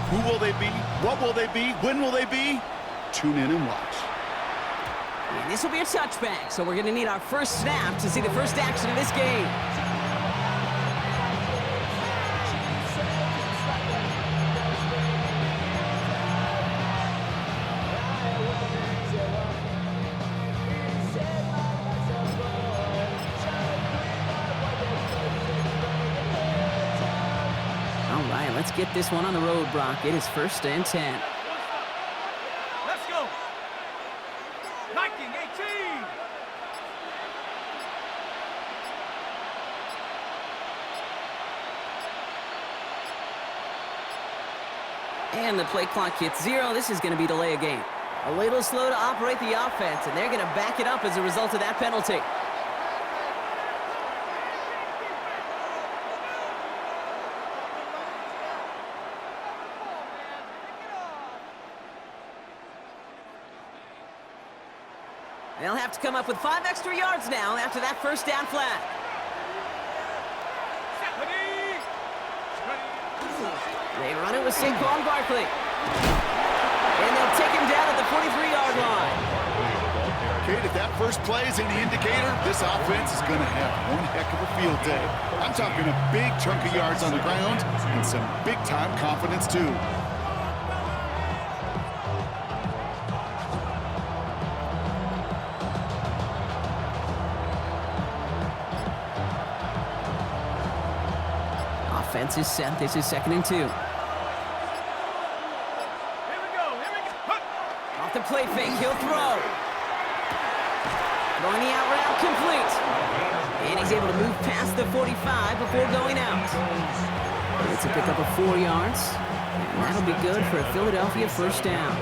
Who will they be? What will they be? When will they be? Tune in and watch. And this will be a touchback, so we're going to need our first snap to see the first action of this game. All right, let's get this one on the road, Brock. It is 1st and 10. Let's go. 19, 18. And the play clock hits 0. This is going to be delay a game. A little slow to operate the offense, and they're going to back it up as a result of that penalty. They'll have to come up with 5 extra yards now after that first down flat. They run it with Saquon Barkley. And they'll take him down at the 43-yard line. Kate, if that first play is any indicator, this offense is going to have one heck of a field day. I'm talking a big chunk of yards on the ground and some big-time confidence, too. Offense is set. This is 2nd and 2. Here we go. Off the play fake, he'll throw. Going the out route, complete. And he's able to move past the 45 before going out. It's a pickup of 4 yards. And that'll be good for a Philadelphia first down.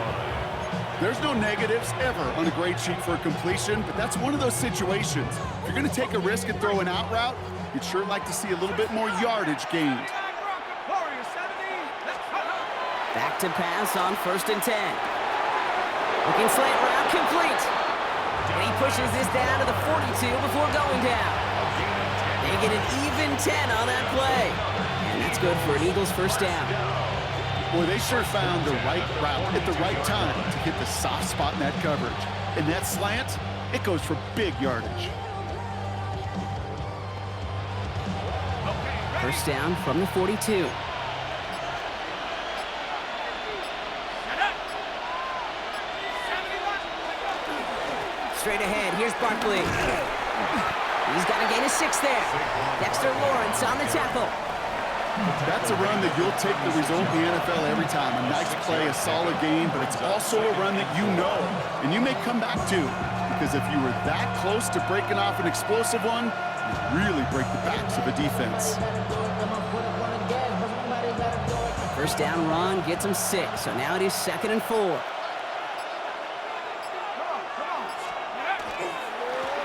There's no negatives ever on a grade sheet for a completion, but that's one of those situations. If you're going to take a risk and throw an out route, you'd sure like to see a little bit more yardage gained. Back to pass on 1st and 10. Looking slant route, complete. And he pushes this down to the 42 before going down. They get an even 10 on that play. And that's good for an Eagles first down. Boy, they sure found the right route at the right time to hit the soft spot in that coverage. And that slant, it goes for big yardage. First down from the 42. Straight ahead, here's Barkley. He's got to gain a 6 there. Dexter Lawrence on the tackle. That's a run that you'll take the result in the NFL every time. A nice play, a solid game, but it's also a run that you know, and you may come back to. Because if you were that close to breaking off an explosive one, you really break the backs of a defense. First down run gets him 6, so now it is 2nd and 4.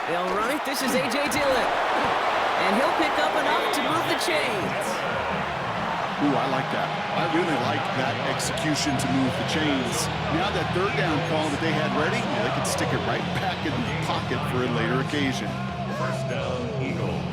They'll run it. This is A.J. Dillon. And he'll pick up enough to move the chains. Ooh, I like that. I really like that execution to move the chains. Now that 3rd down call that they had ready, they could stick it right back in the pocket for a later occasion. First down, Eagles.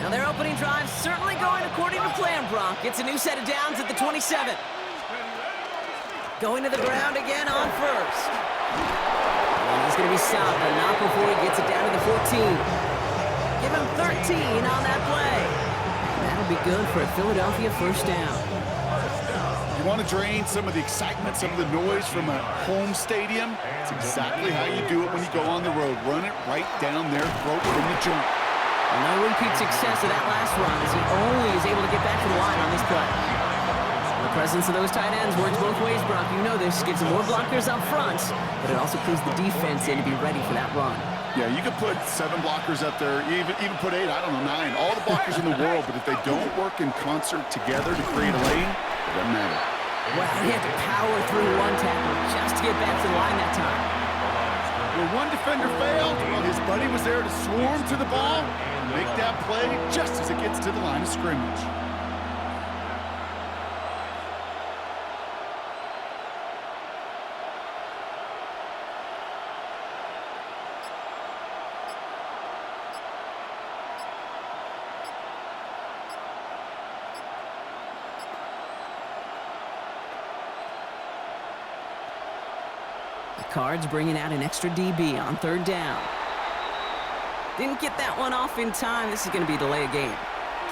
Now their opening drive certainly going according to plan, Brock. It's a new set of downs at the 27. Going to the ground again on 1st. And he's going to be stopped, but not before he gets it down to the 14. Give him 13 on that play. And that'll be good for a Philadelphia first down. You want to drain some of the excitement, some of the noise from a home stadium? It's exactly how you do it when you go on the road. Run it right down their throat from the jump. No repeat success of that last run as he only is able to get back to the line on this play. The presence of those tight ends works both ways, Brock. You know this. Gives them more blockers up front, but it also clues the defense in to be ready for that run. Yeah, you could put 7 blockers up there, even put 8, I don't know, 9. All the blockers in the world, but if they don't work in concert together to create a lane, it doesn't matter. Well, he had to power through one tackle just to get back to the line that time. Where one defender failed, while his buddy was there to swarm to the ball and make that play just as it gets to the line of scrimmage. The Cards bringing out an extra DB on 3rd down. Didn't get that one off in time. This is going to be a delay of game.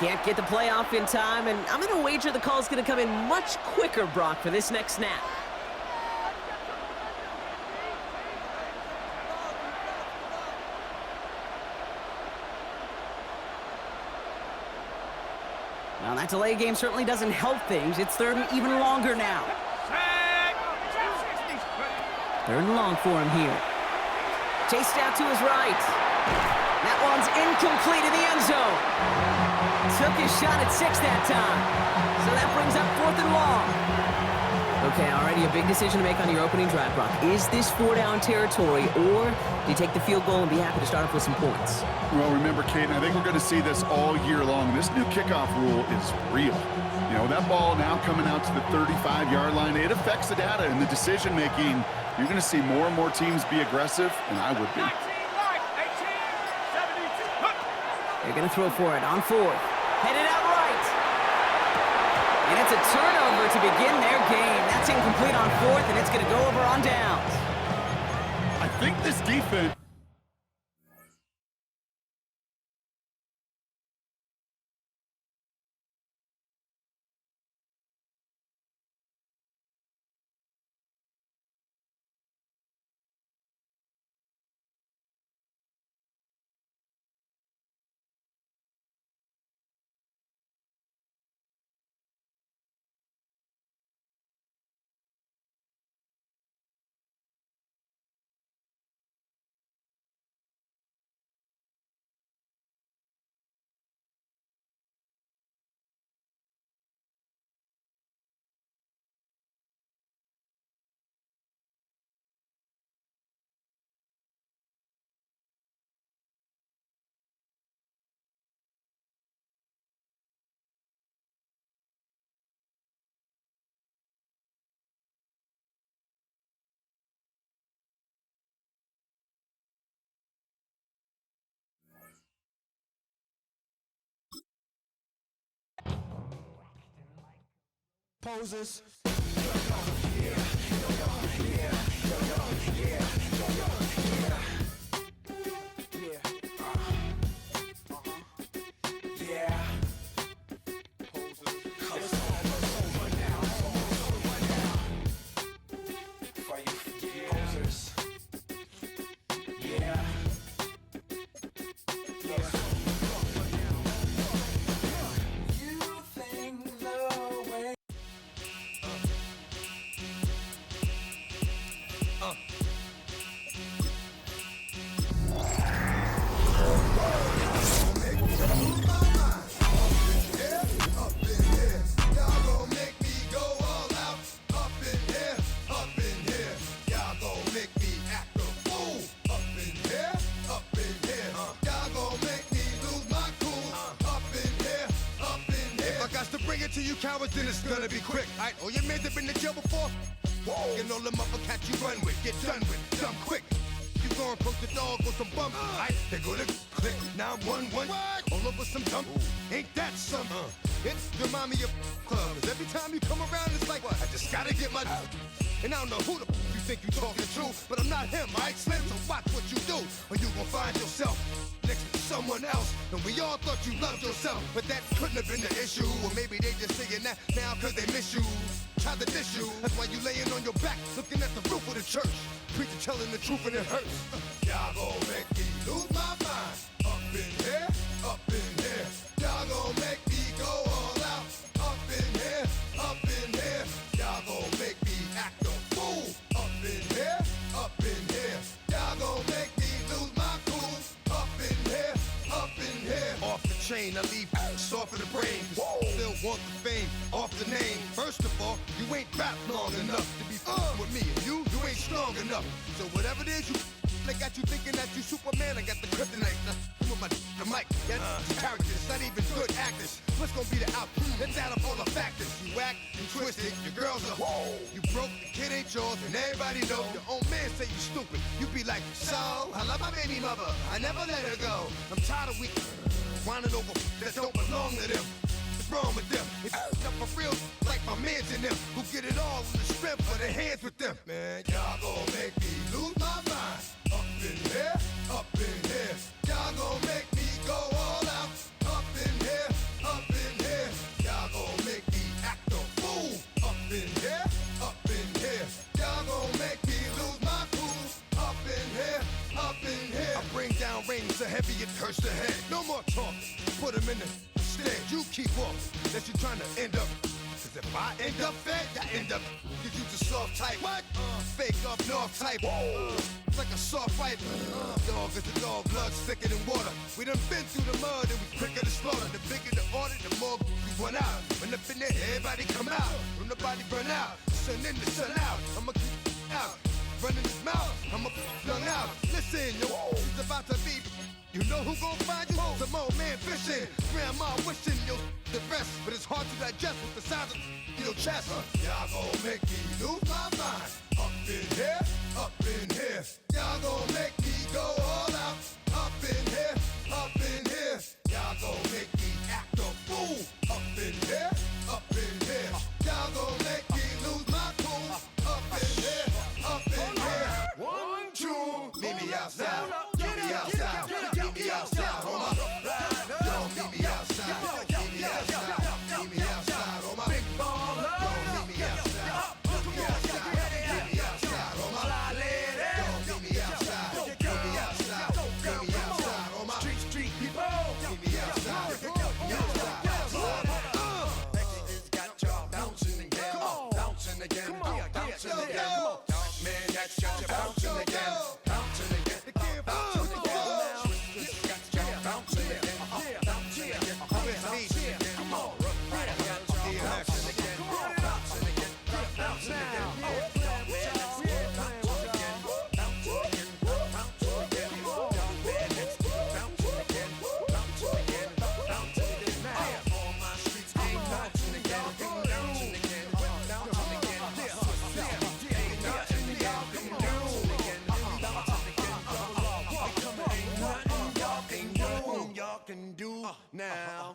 Can't get the play off in time, and I'm going to wager the call's going to come in much quicker, Brock, for this next snap. Well, that delay game certainly doesn't help things. It's 3rd and even longer now. 3rd and long for him here. Chased out to his right. That one's incomplete in the end zone. Took his shot at 6 that time. So that brings up 4th and long. Okay, already a big decision to make on your opening drive, Brock. Is this 4-down territory, or do you take the field goal and be happy to start off with some points? Well, remember, Kate, I think we're going to see this all year long. This new kickoff rule is real. You know, that ball now coming out to the 35-yard line, it affects the data and the decision-making. You're going to see more and more teams be aggressive, and I would be. They're going to throw for it on 4th. Headed out right. And it's a turnover to begin their game. That's incomplete on 4th, and it's going to go over on downs. I think this defense... Poses. To you cowards, then it's gonna be quick. Alright, all your men have been to jail before. Whoa. And all them uppercats you run with, get done with, dumb quick. You gonna approach the dog with some bump. Alright, they gonna click 911. All over some dump. Ain't that something? It remind me of clubs. Every time you come around, it's like, I just gotta get my. And I don't know who the you think you talking to, but I'm not him, alright, Slim? So watch what you do, or you gon' find yourself next to someone else. And we all thought you loved yourself, but that couldn't have been the issue. Or maybe they just saying that now cause they miss you. Try to diss you, that's why you laying on your back, looking at the roof of the church. Preacher telling the truth and it hurts. Y'all gon' make me lose my mind. Up in here, up in here. Y'all gon' make me go all out. Up in here, up in here. Y'all gon' make me act a fool. Up in here, up in here. Y'all gon' make me lose my cool. Up in here, up in here. Off the chain, I leave soft in the brain. Still want the fame, off the name. First of all, you ain't rap long enough to be with me. And you ain't strong enough. So whatever it is you they got you thinking that you Superman. I got the kryptonite. With my the mic. Yeah, characters, not even good actors. What's gonna be the outcome? Let's add up all the factors. You act, you twisted, your girls are you broke, the kid ain't yours, and everybody know. Your own man say you stupid. You be like, so, I love my baby mother. I never let her go. I'm tired of weak whining over that don't belong to them. What's wrong with them? It's up for real, like my mans in them, who get it all in the strength of their hands with them. Man, y'all gon' make me heavy, it hurts the head. No more talk, put him in the stand. You keep walking, unless you're trying to end up. Cause if I end up fed, I end up. Cause you just soft type. What? Fake up north type. It's like a soft fight. Dog is a dog, blood thicker than water. We done been through the mud and we quicker to slaughter. The bigger the order, the more we run out. When up in there, everybody come out. When the body burn out, sun in the sun out. I'ma keep out. Running his mouth, I'ma flung out. Listen, yo, it's about to be. You know who gon' find you? Some old man fishing. Grandma wishing you the best, but it's hard to digest with the size of your chest. Y'all gon' make me lose my mind. Up in here, up in here. Y'all gon' make me go all out. Up in here, up in here. Y'all gon' make me act a fool. Up in here, up in here. Y'all gon' make me lose my cool. Up in here, up in here. 1, 2, meet me outside. Meet me outside. Meet me outside, homie. Yo, meet me outside. Meet me outside. Meet me outside, homie. Big baller. Yo, meet me outside. Meet me outside. Meet me outside, homie. Yo, meet me outside. Meet me outside. Meet me outside, homie. Street people. Meet me outside. Meet me outside. It's got y'all bouncing again. Bouncing again. Bouncing again. Man, that's got you bouncing again. Bouncing again. Bouncing again. Can do now.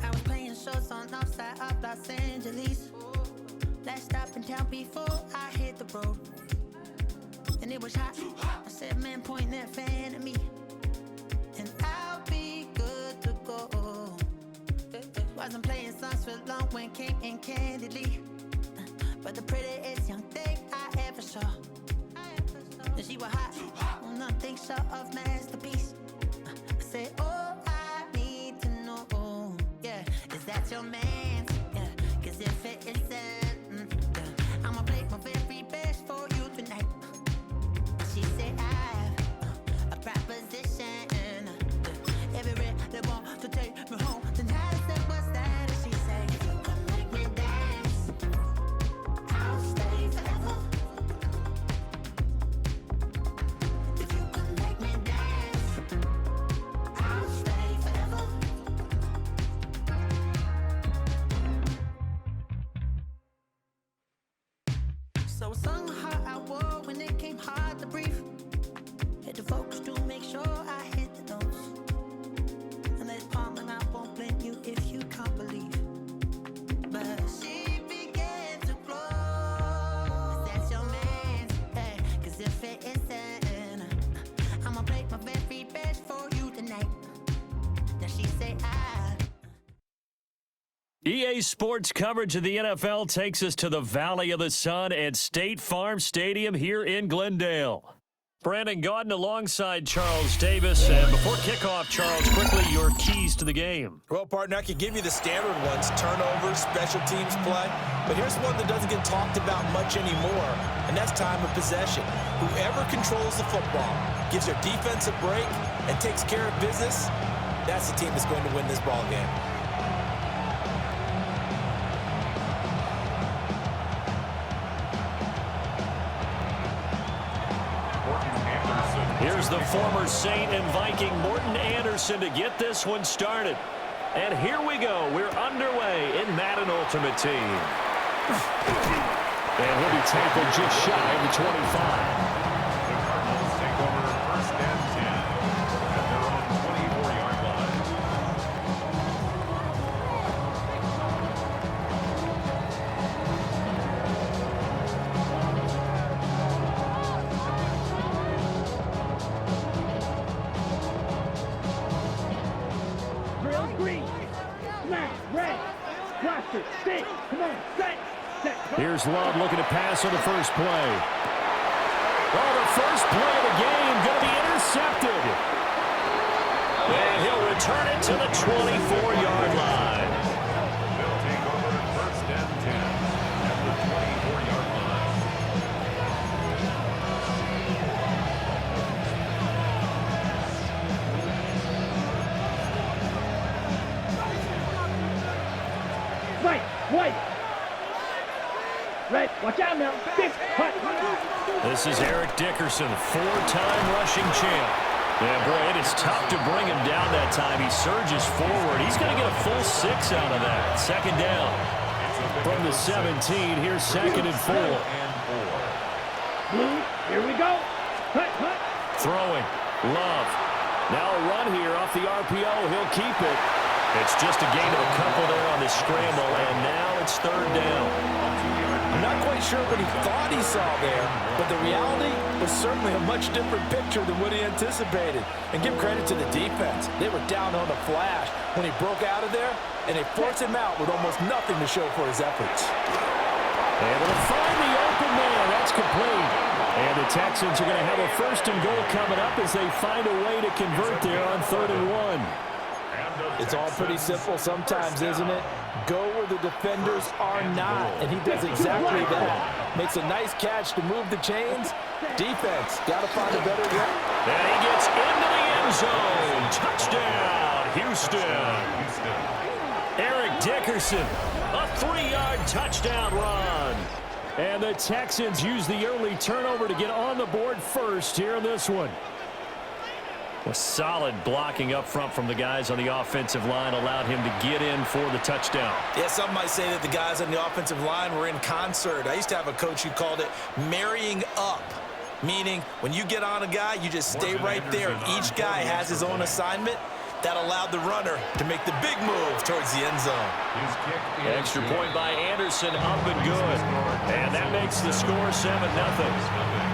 I was playing shows on north side of Los Angeles. Last stop in town before I hit the road. And it was hot. I said, man, point that fan at me. And I'll be good to go. Wasn't playing songs for long when came in candidly. But the prettiest young thing I ever saw. And she was hot. Nothing short of masterpiece. I said, oh, I need to know. Yeah, is that your man's? Yeah, cause if it isn't, I'ma play my very best for you tonight. She said I have a proposition. Every really want to take me home tonight. I said, what's that? And she said, if you come make me dance, I'll stay forever. If you come make me dance, I'll stay forever. So I sung how I wore when it came hard to breathe. Had to focus to make sure I hit the notes. And there's palm and I won't blame you if you can't believe. But she began to glow. That's your man's, hey, cause if it isn't, I'ma play my very best for you tonight. Now she say EA Sports coverage of the NFL takes us to the Valley of the Sun at State Farm Stadium here in Glendale. Brandon Gaudin alongside Charles Davis. And before kickoff, Charles, quickly your keys to the game. Well, partner, I could give you the standard ones, turnovers, special teams play. But here's one that doesn't get talked about much anymore, and that's time of possession. Whoever controls the football, gives their defense a break, and takes care of business, that's the team that's going to win this ball game. Here's the former Saint and Viking Morton Anderson to get this one started. And here we go. We're underway in Madden Ultimate Team. And he'll be tackled just shy of the 25. The Cardinals take over first and 10 at their own 24-yard line. Here's Love looking to pass on the first play. Oh, the first play of the game going to be intercepted. And he'll return it to the 24-yard line. They'll take over first and 10 at the 24-yard line. White. Right, watch out now. This is Eric Dickerson, four-time rushing champ. Yeah, boy, it is tough to bring him down that time. He surges forward. He's going to get a full 6 out of that. Second down. From the 17, here's second and 4. Blue, here we go. Cut. Throwing. Love. Now a run here off the RPO. He'll keep it. It's just a gain of a couple there on the scramble, and now it's third down. I'm not quite sure what he thought he saw there, but the reality was certainly a much different picture than what he anticipated. And give credit to the defense. They were down on a flash when he broke out of there, and they forced him out with almost nothing to show for his efforts. Able to find the open man. That's complete. And the Texans are going to have a first and goal coming up as they find a way to convert there on 3rd and 1. It's all pretty simple sometimes, isn't it? Go where the defenders are not, and he does exactly that. Makes a nice catch to move the chains. Defense, got to find a better way. And he gets into the end zone. Touchdown, Houston. Eric Dickerson, a 3-yard touchdown run. And the Texans use the early turnover to get on the board first here in this one. A solid blocking up front from the guys on the offensive line allowed him to get in for the touchdown. Yeah, some might say that the guys on the offensive line were in concert. I used to have a coach who called it marrying up, meaning when you get on a guy, you just stay right there. Each guy has his own assignment. That allowed the runner to make the big move towards the end zone. Extra point by Anderson, up and good. And that makes the score 7-0.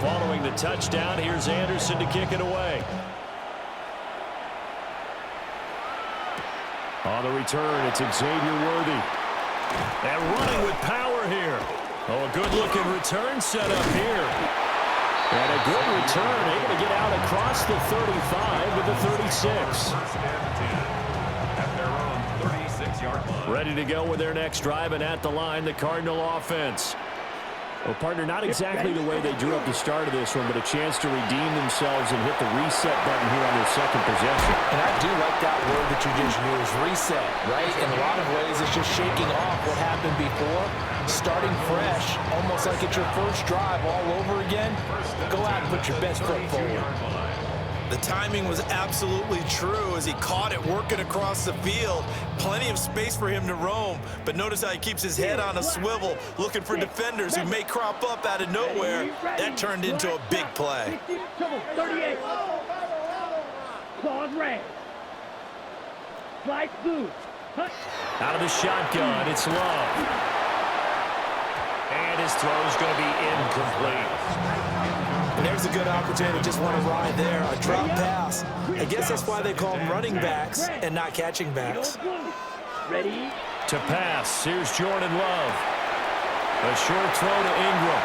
Following the touchdown, here's Anderson to kick it away. On the return, it's Xavier Worthy. And running with power here. Oh, a good-looking return set up here. And a good return, able to get out across the 35 to the 36. At their own 36-yard line. Ready to go with their next drive, and at the line, the Cardinal offense. Well, partner, not exactly the way they drew up the start of this one, but a chance to redeem themselves and hit the reset button here on their second possession. And I do like that word that you just used, reset, right? In a lot of ways, it's just shaking off what happened before, starting fresh, almost like it's your first drive all over again. Go out and put your best foot forward. The timing was absolutely true as he caught it working across the field. Plenty of space for him to roam, but notice how he keeps his head on a swivel, looking for defenders who may crop up out of nowhere. That turned into a big play. 38. Claws red. Slide blue. Out of the shotgun, it's Love. And his throw's going to be incomplete. And there's a good opportunity to just want to ride there. A drop pass. I guess that's why they call them running backs and not catching backs. Ready? To pass, here's Jordan Love. A short throw to Ingram.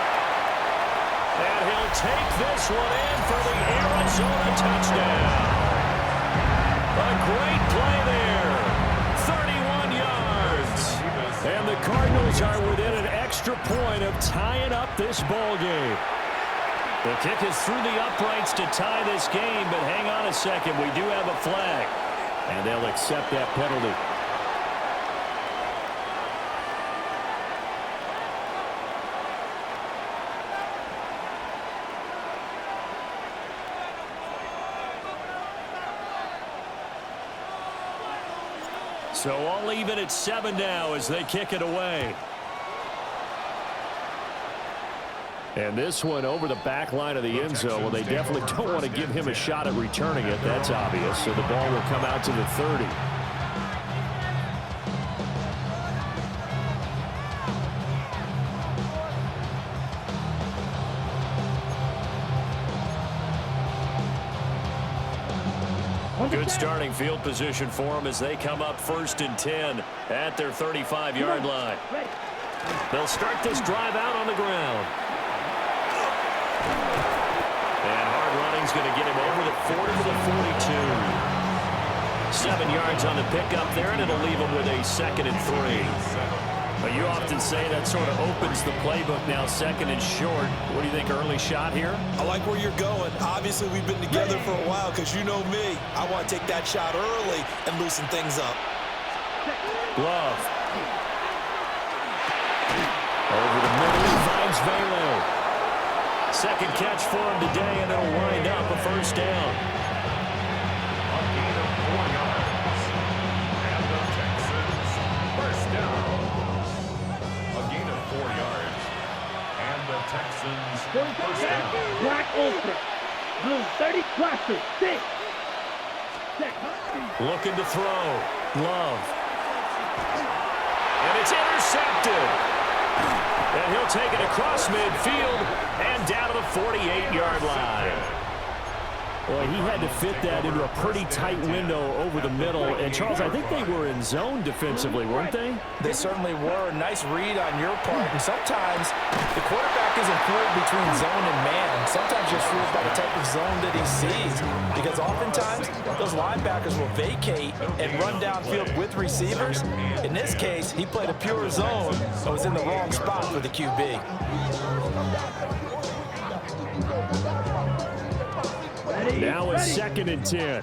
And he'll take this one in for the Arizona touchdown. A great play there. 31 yards. And the Cardinals are within an extra point of tying up this ball game. The kick is through the uprights to tie this game, but hang on a second. We do have a flag, and they'll accept that penalty. So all even at 7 now as they kick it away. And this one over the back line of the end zone. Well, they definitely don't want to give him a shot at returning it. That's obvious. So the ball will come out to the 30. Great starting field position for them as they come up 1st and 10 at their 35-yard line. They'll start this drive out on the ground. And hard running's going to get him over the 40 to the 42. 7 yards on the pickup there, and it'll leave him with a 2nd and 3. But you often say that sort of opens the playbook now, 2nd and short. What do you think, early shot here? I like where you're going. Obviously, we've been together for a while because you know me. I want to take that shot early and loosen things up. Love. Over the middle, he finds Velo. 2nd catch for him today, and it'll wind up a 1st down. A gain of 4 yards. And the Texans, 1st down. A gain of 4 yards. And the Texans, 1st down. Black Ultra. Blue 30, Blaster 6. Looking to throw. Love. And it's intercepted. And he'll take it across midfield and down to the 48-yard line. Boy, he had to fit that into a pretty tight window over the middle. And, Charles, I think they were in zone defensively, weren't they? They certainly were. Nice read on your part. And sometimes the quarterback isn't fooled between zone and man. Sometimes you're fooled by the type of zone that he sees. Because oftentimes, those linebackers will vacate and run downfield with receivers. In this case, he played a pure zone and was in the wrong spot for the QB. Now it's 2nd and 10.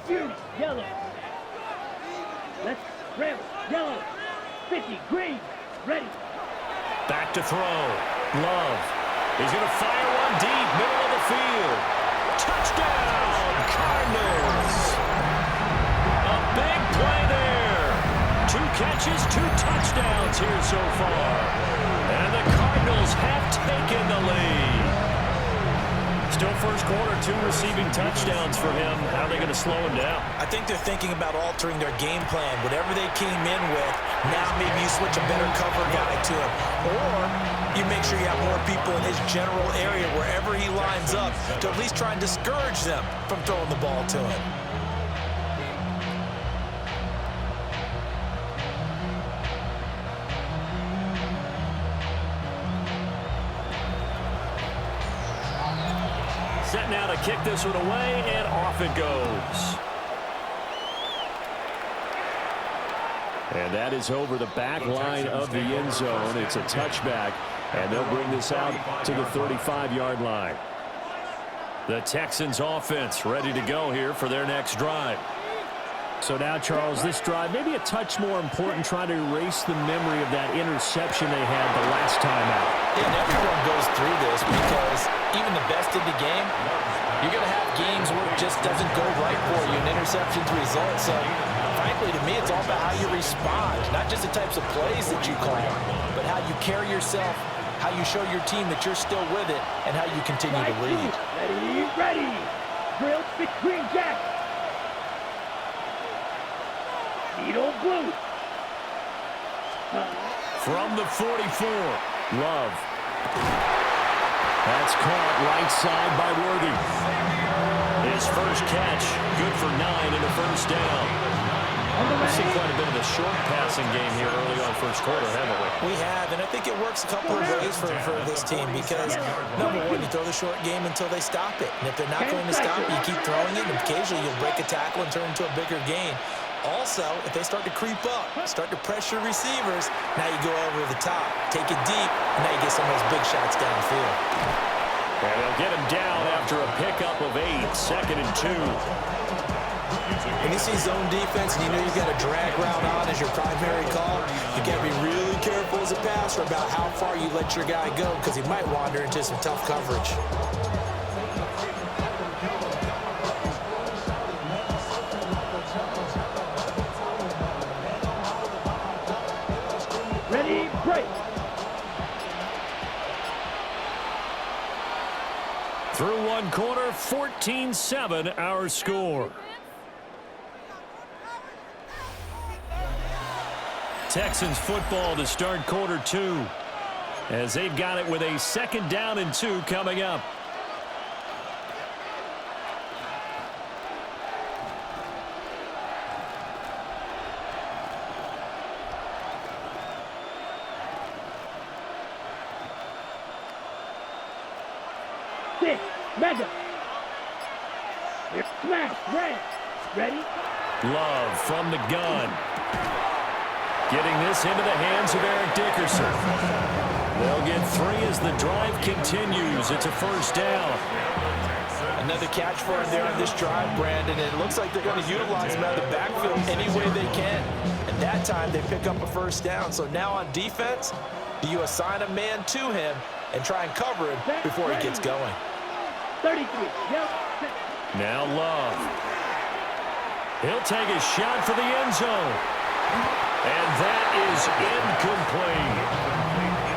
Fury, yellow. Let's ram, yellow. 50, green, ready. Back to throw. Love. He's going to fire one deep, middle of the field. Touchdown, Cardinals. A big play there. 2 catches, 2 touchdowns here so far. And the Cardinals have taken the lead. Still first quarter, 2 receiving touchdowns for him. How are they going to slow him down? I think they're thinking about altering their game plan. Whatever they came in with, now maybe you switch a better cover guy to him. Or you make sure you have more people in his general area wherever he lines up to at least try and discourage them from throwing the ball to him. Set now to kick this one away, and off it goes. And that is over the back line of the end zone. It's a touchback, and they'll bring this out to the 35-yard line. The Texans offense ready to go here for their next drive. So now, Charles, this drive maybe a touch more important, trying to erase the memory of that interception they had the last time out. And everyone goes through this because even the best in the game, you're going to have games where it just doesn't go right for you, and interceptions result. So, frankly, to me, it's all about how you respond, not just the types of plays that you call, but how you carry yourself, how you show your team that you're still with it, and how you continue to lead. Ready, ready. Drill, fit, green, jack. Needle, blue. From the 44, Love. That's caught right side by Worthy. His first catch, good for 9 and a 1st down. We've seen quite a bit of a short passing game here early on first quarter, haven't we? We have, and I think it works a couple of ways for this team because, number one, you throw the short game until they stop it. And if they're not going to stop it, you keep throwing it, and occasionally you'll break a tackle and turn into a bigger gain. Also, if they start to creep up, start to pressure receivers, now you go over the top, take it deep, and now you get some of those big shots downfield. And they'll get him down after a pickup of 8, 2nd and 2. When you see zone defense and you know you've got a drag route on as your primary call, you got to be really careful as a passer about how far you let your guy go because he might wander into some tough coverage. Ready, break. Through one quarter, 14-7 our score. Texans football to start quarter 2 as they've got it with a 2nd down and 2 coming up. Mega. Here, smash. Red. Ready? Love from the gun. Getting this into the hands of Eric Dickerson. They'll get 3 as the drive continues. It's a first down. Another catch for him there on this drive, Brandon. And it looks like they're going to utilize him out of the backfield any way they can. And that time they pick up a first down. So now on defense, do you assign a man to him and try and cover him before he gets going? 33. Yep. Now Love. He'll take a shot for the end zone. And that is incomplete.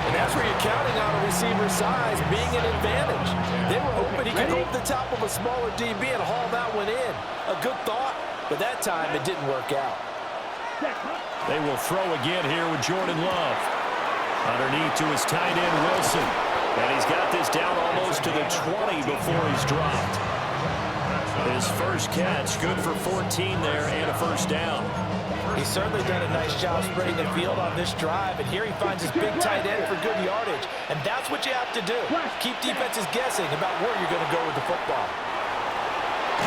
And that's where you're counting on a receiver's size being an advantage. They were hoping he could go over the top of a smaller DB and haul that one in. A good thought, but that time it didn't work out. They will throw again here with Jordan Love. Underneath to his tight end, Wilson. And he's got this down almost to the 20 before he's dropped. His first catch, good for 14 there and a first down. He's certainly done a nice job spreading the field on this drive, and here he finds his big tight end for good yardage. And that's what you have to do. Keep defenses guessing about where you're going to go with the football.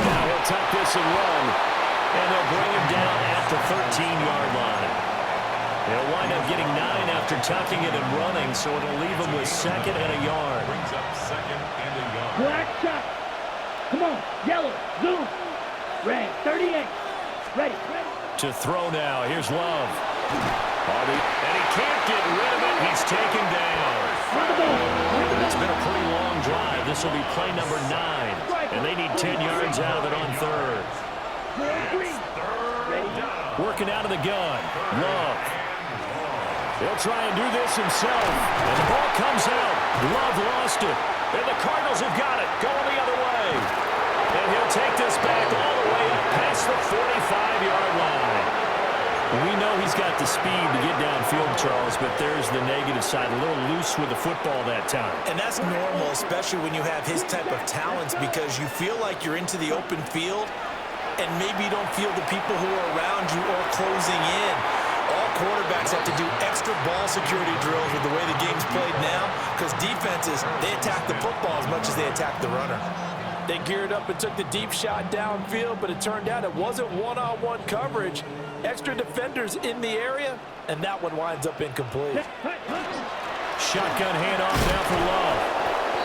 Now he'll tuck this and run, and they'll bring him down at the 13-yard line. He'll wind up getting 9 after tucking it and running, so it'll leave him with 2nd and a yard. Brings up 2nd and a yard. Black shot. Come on. Yellow. Zoom. Red. 38. Ready. To throw now. Here's Love. And he can't get rid of it. He's taken down. It's been a pretty long drive. This will be play number 9. And they need 10 yards out of it on 3rd. Working out of the gun. Love. He'll try and do this himself. And the ball comes out. Love lost it. And the Cardinals have got it. Going the other way. And he'll take this back all the way past the 45-yard line. We know he's got the speed to get downfield, Charles, but there's the negative side. A little loose with the football that time. And that's normal, especially when you have his type of talents, because you feel like you're into the open field, and maybe you don't feel the people who are around you are closing in. All quarterbacks have to do extra ball security drills with the way the game's played now, because defenses, they attack the football as much as they attack the runner. They geared up and took the deep shot downfield, but it turned out it wasn't one-on-one coverage. Extra defenders in the area, and that one winds up incomplete. Shotgun handoff now for Love.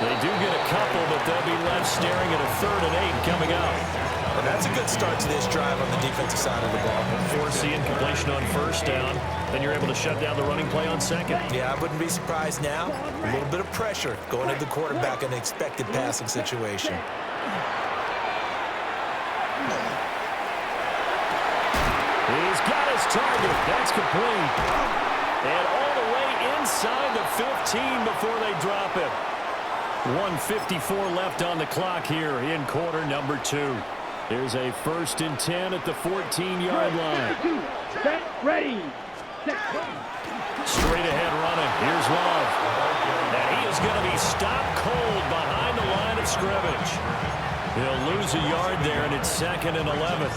They do get a couple, but they'll be left staring at a 3rd and 8 coming up. And that's a good start to this drive on the defensive side of the ball. Forcing completion on 1st down. Then you're able to shut down the running play on 2nd. Yeah, I wouldn't be surprised now. A little bit of pressure going at the quarterback in an expected passing situation. He's got his target. That's complete. And all the way inside the 15 before they drop it. 1:54 left on the clock here in quarter number 2. Here's a 1st and 10 at the 14-yard line. Set. Ready. Set. Straight ahead running. Here's Love. And he is going to be stopped cold behind the line of scrimmage. He'll lose a yard there, and it's 2nd and 11.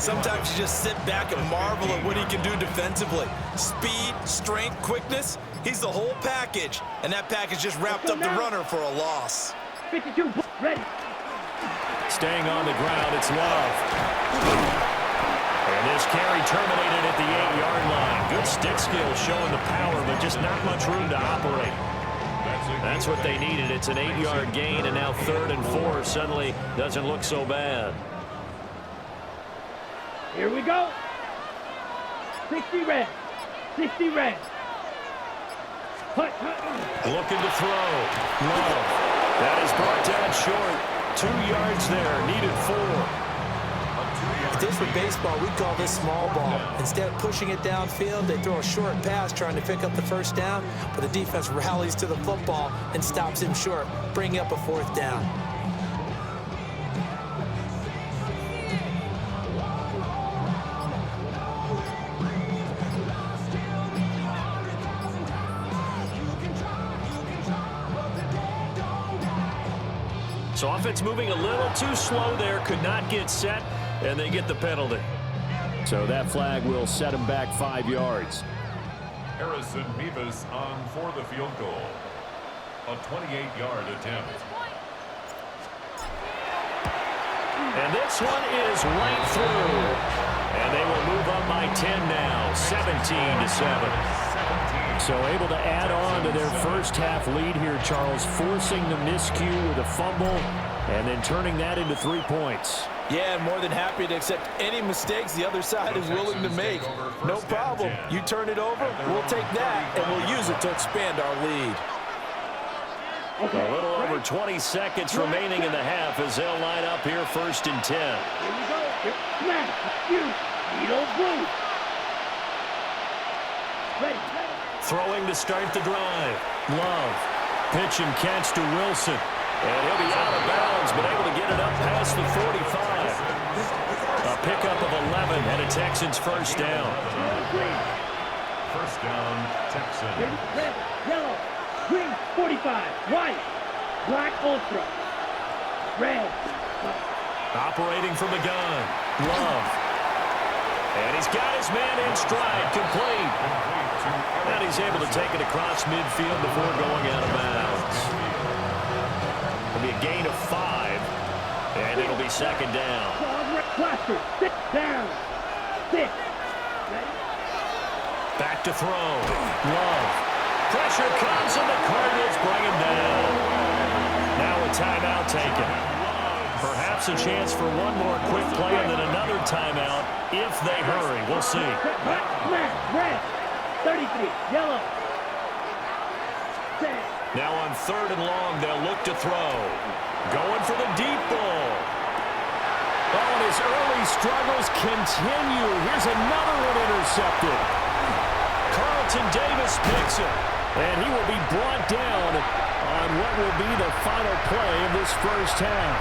Sometimes you just sit back and marvel at what he can do defensively. Speed, strength, quickness, he's the whole package. And that package just wrapped up the runner for a loss. 52. Ready. Staying on the ground, it's Love. And this carry terminated at the 8-yard line. Good stick skill showing the power, but just not much room to operate. That's what they needed. It's an 8-yard gain, and now 3rd and 4 suddenly doesn't look so bad. Here we go. 60 red. 60 red. Looking to throw. Love. That is brought down short. 2 yards there. Needed 4. If this were baseball, we'd call this small ball. Instead of pushing it downfield, they throw a short pass trying to pick up the 1st down, but the defense rallies to the football and stops him short, bringing up a 4th down. So offense moving a little too slow there, could not get set, and they get the penalty. So that flag will set him back 5 yards. Harrison Mevis on for the field goal. A 28-yard attempt. And this one is right through. And they will move up by 10 now, 17-7. So able to add on to their first half lead here, Charles, forcing the miscue with a fumble and then turning that into 3 points. Yeah, and more than happy to accept any mistakes the other side is willing to make. No problem. You turn it over, we'll take that, and we'll use it to expand our lead. A little over 20 seconds remaining in the half as they'll line up here 1st and 10. Here we go. Smash. You. Needle blue. Ready. Throwing to start the drive. Love. Pitch and catch to Wilson. And he'll be out of bounds, but able to get it up past the 45. A pickup of 11 and a Texans first down. First down, Texans. Red, yellow, green, 45, white, black ultra, red. Operating from the gun. Love. And he's got his man in stride, complete. And he's able to take it across midfield before going out of bounds. It'll be a gain of 5, and it'll be 2nd down. Cluster, sit down, sit. Ready? Back to throw. Love. Pressure comes, and the Cardinals bring him down. Now a timeout taken. Perhaps a chance for one more quick play and then another timeout if they hurry. We'll see. Smash, red, 33, yellow. Set. Now on 3rd and long, they'll look to throw. Going for the deep ball. Oh, and his early struggles continue. Here's another one intercepted. Carlton Davis picks it. And he will be brought down on what will be the final play of this first half.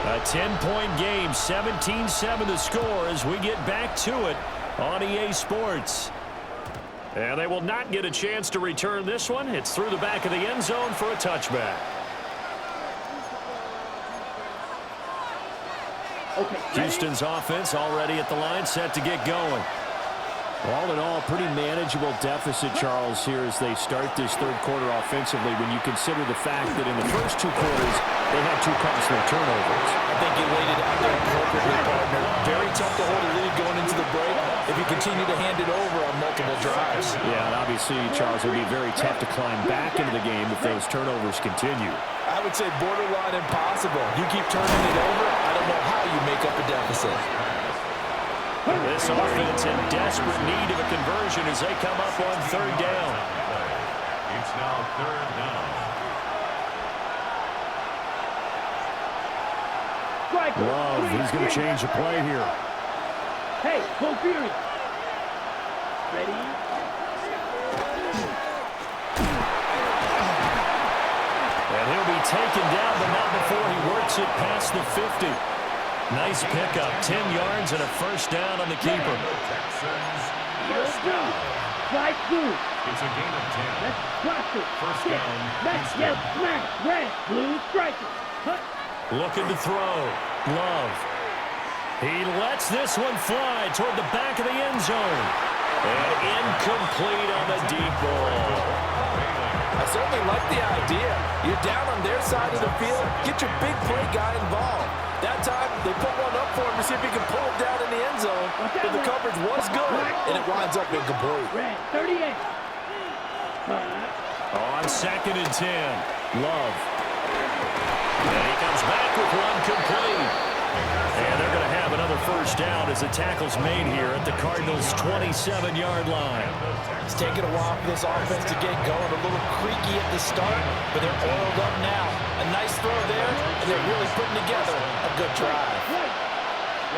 A 10-point game, 17-7 the score as we get back to it on EA Sports. And they will not get a chance to return this one. It's through the back of the end zone for a touchback. Houston's offense already at the line, set to get going. All in all, pretty manageable deficit, Charles, here as they start this third quarter offensively when you consider the fact that in the first 2 quarters, they had 2 costly turnovers. I think you laid it out there appropriately, partner. Very tough to hold a lead going into the break if you continue to hand it over on multiple drives. Yeah, and obviously, Charles, it would be very tough to climb back into the game if those turnovers continue. I would say borderline impossible. You keep turning it over, I don't know how you make up a deficit. This offense in desperate need of a conversion as they come up on 3rd down. It's now 3rd down. Love, he's going to change the play here. Hey, go Fury. Ready? And he'll be taken down, but not before he works it past the 50. Nice pickup, 10 yards and a first down on the keeper. Texans, first down. Right through. It's a gain of 10. Let's cluster. First Sit. down, Let's Houston. yell, smash, red, blue, striker. Hut. Looking to throw. Love. He lets this one fly toward the back of the end zone. And incomplete on the deep ball. I certainly like the idea. You're down on their side of the field. Get your big play guy involved. That time, they put one up for him to see if he can pull it down in the end zone. But the coverage was good, and it winds up incomplete. Red, 38. On 2nd and 10. Love. And he comes back with one complete. And they're going to have another first down as the tackle's made here at the Cardinals' 27-yard line. It's taken a while for this offense to get going. A little creaky at the start, but they're oiled up now. A nice throw there, and they're really putting together a good drive.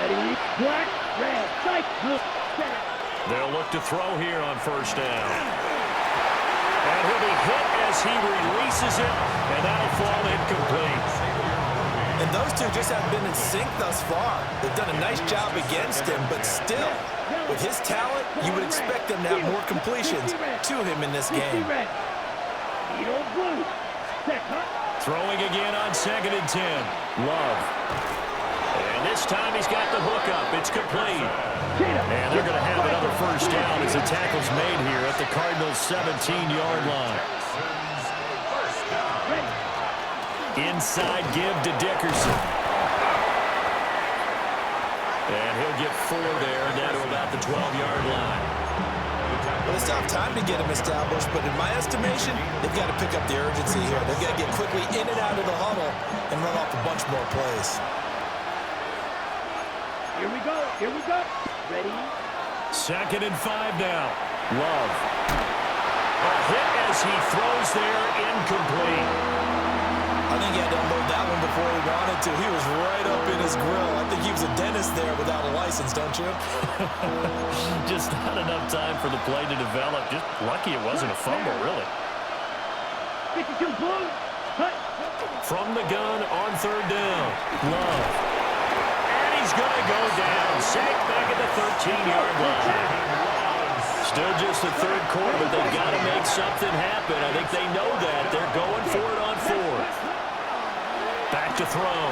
Ready, black, red, strike, blue, set. They'll look to throw here on first down. And he'll be hit as he releases it, and that'll fall incomplete. And those two just have been in sync thus far. They've done a nice job against him, but still, with his talent, you would expect them to have more completions to him in this game. Needle blue, set, hut. Throwing again on 2nd and 10. Love. And And this time he's got the hook up. It's complete. And they're going to have another first down as the tackle's made here at the Cardinals' 17-yard line. Inside give to Dickerson. And he'll get 4 there, down to about the 12-yard line. Well, they still have time to get him established, but in my estimation, they've got to pick up the urgency here. They've got to get quickly in and out of the huddle and run off a bunch more plays. Here we go. Here we go. Ready? 2nd and 5 now. Love. A hit as he throws there, incomplete. I think he had to unload that one before he wanted to. He was right up in his grill. I think he was a dentist there without a license, don't you? Just not enough time for the play to develop. Just lucky it wasn't a fumble, really. 52 Blues. Cut. From the gun on 3rd down. Love. And he's going to go down. Sacked back at the 13-yard line. Still just the 3rd quarter, but they've got to make something happen. I think they know that. They're going for it on 4th. Back to throw.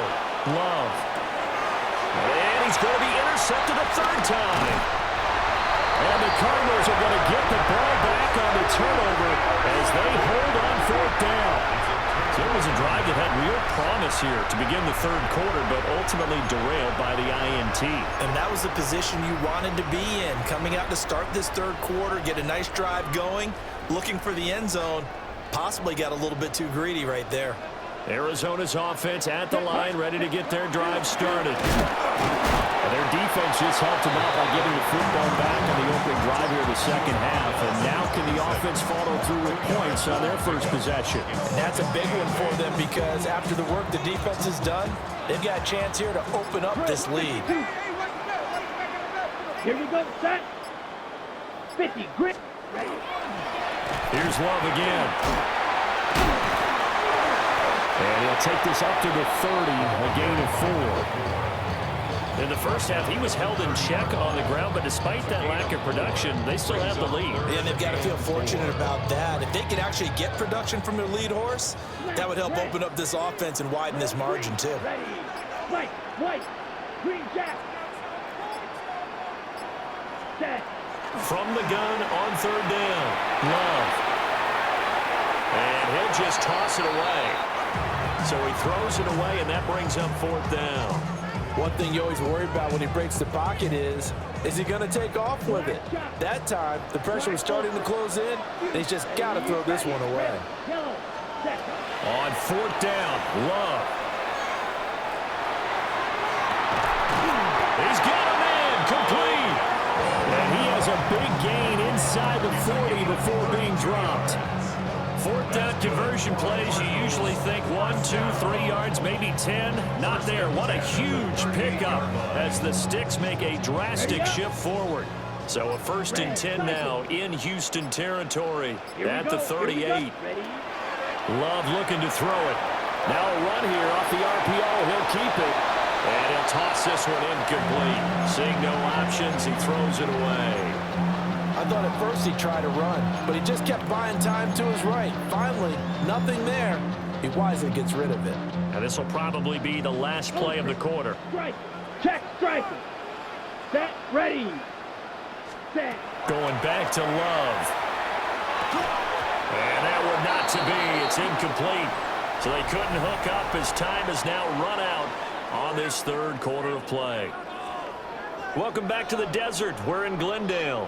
Love. And he's going to be intercepted a 3rd time. And the Cardinals are going to get the ball back on the turnover as they hold on 4th down. So it was a drive that had real promise here to begin the 3rd quarter, but ultimately derailed by the INT. And that was the position you wanted to be in. Coming out to start this 3rd quarter, get a nice drive going, looking for the end zone. Possibly got a little bit too greedy right there. Arizona's offense at the line, ready to get their drive started. And their defense just helped them out by getting the football back on the opening drive here in the 2nd half. And now can the offense follow through with points on their first possession? And that's a big one for them because after the work the defense has done, they've got a chance here to open up this lead. Here we go. Set. 50. Grit. Ready. Here's Love again. And he'll take this up to the 30, a gain of 4. In the first half, he was held in check on the ground, but despite that lack of production, they still have the lead. And they've got to feel fortunate about that. If they could actually get production from their lead horse, that would help open up this offense and widen this margin, too. Ready. White. Green jack. Set. From the gun on 3rd down. Love. And he'll just toss it away. So he throws it away, and that brings up 4th down. One thing you always worry about when he breaks the pocket is he going to take off with it? That time, the pressure was starting to close in, and he's just got to throw this one away. On 4th down, Love. He's got him in, complete. And he has a big gain inside the 40 before being dropped. 4th down conversion plays, you usually think 1, 2, 3 yards, maybe 10. Not there. What a huge pickup as the Sticks make a drastic shift forward. So a 1st and 10 now in Houston territory at the 38. Love looking to throw it. Now a run here off the RPO. He'll keep it. And he'll toss this one incomplete. Seeing no options, he throws it away. I thought at first he tried to run, but he just kept buying time to his right. Finally, nothing there. He wisely gets rid of it. And this will probably be the last play of the quarter. Strike. Check striker. Set. Ready. Set. Going back to Love. And that one not to be. It's incomplete. So they couldn't hook up as time has now run out on this 3rd quarter of play. Welcome back to the desert. We're in Glendale.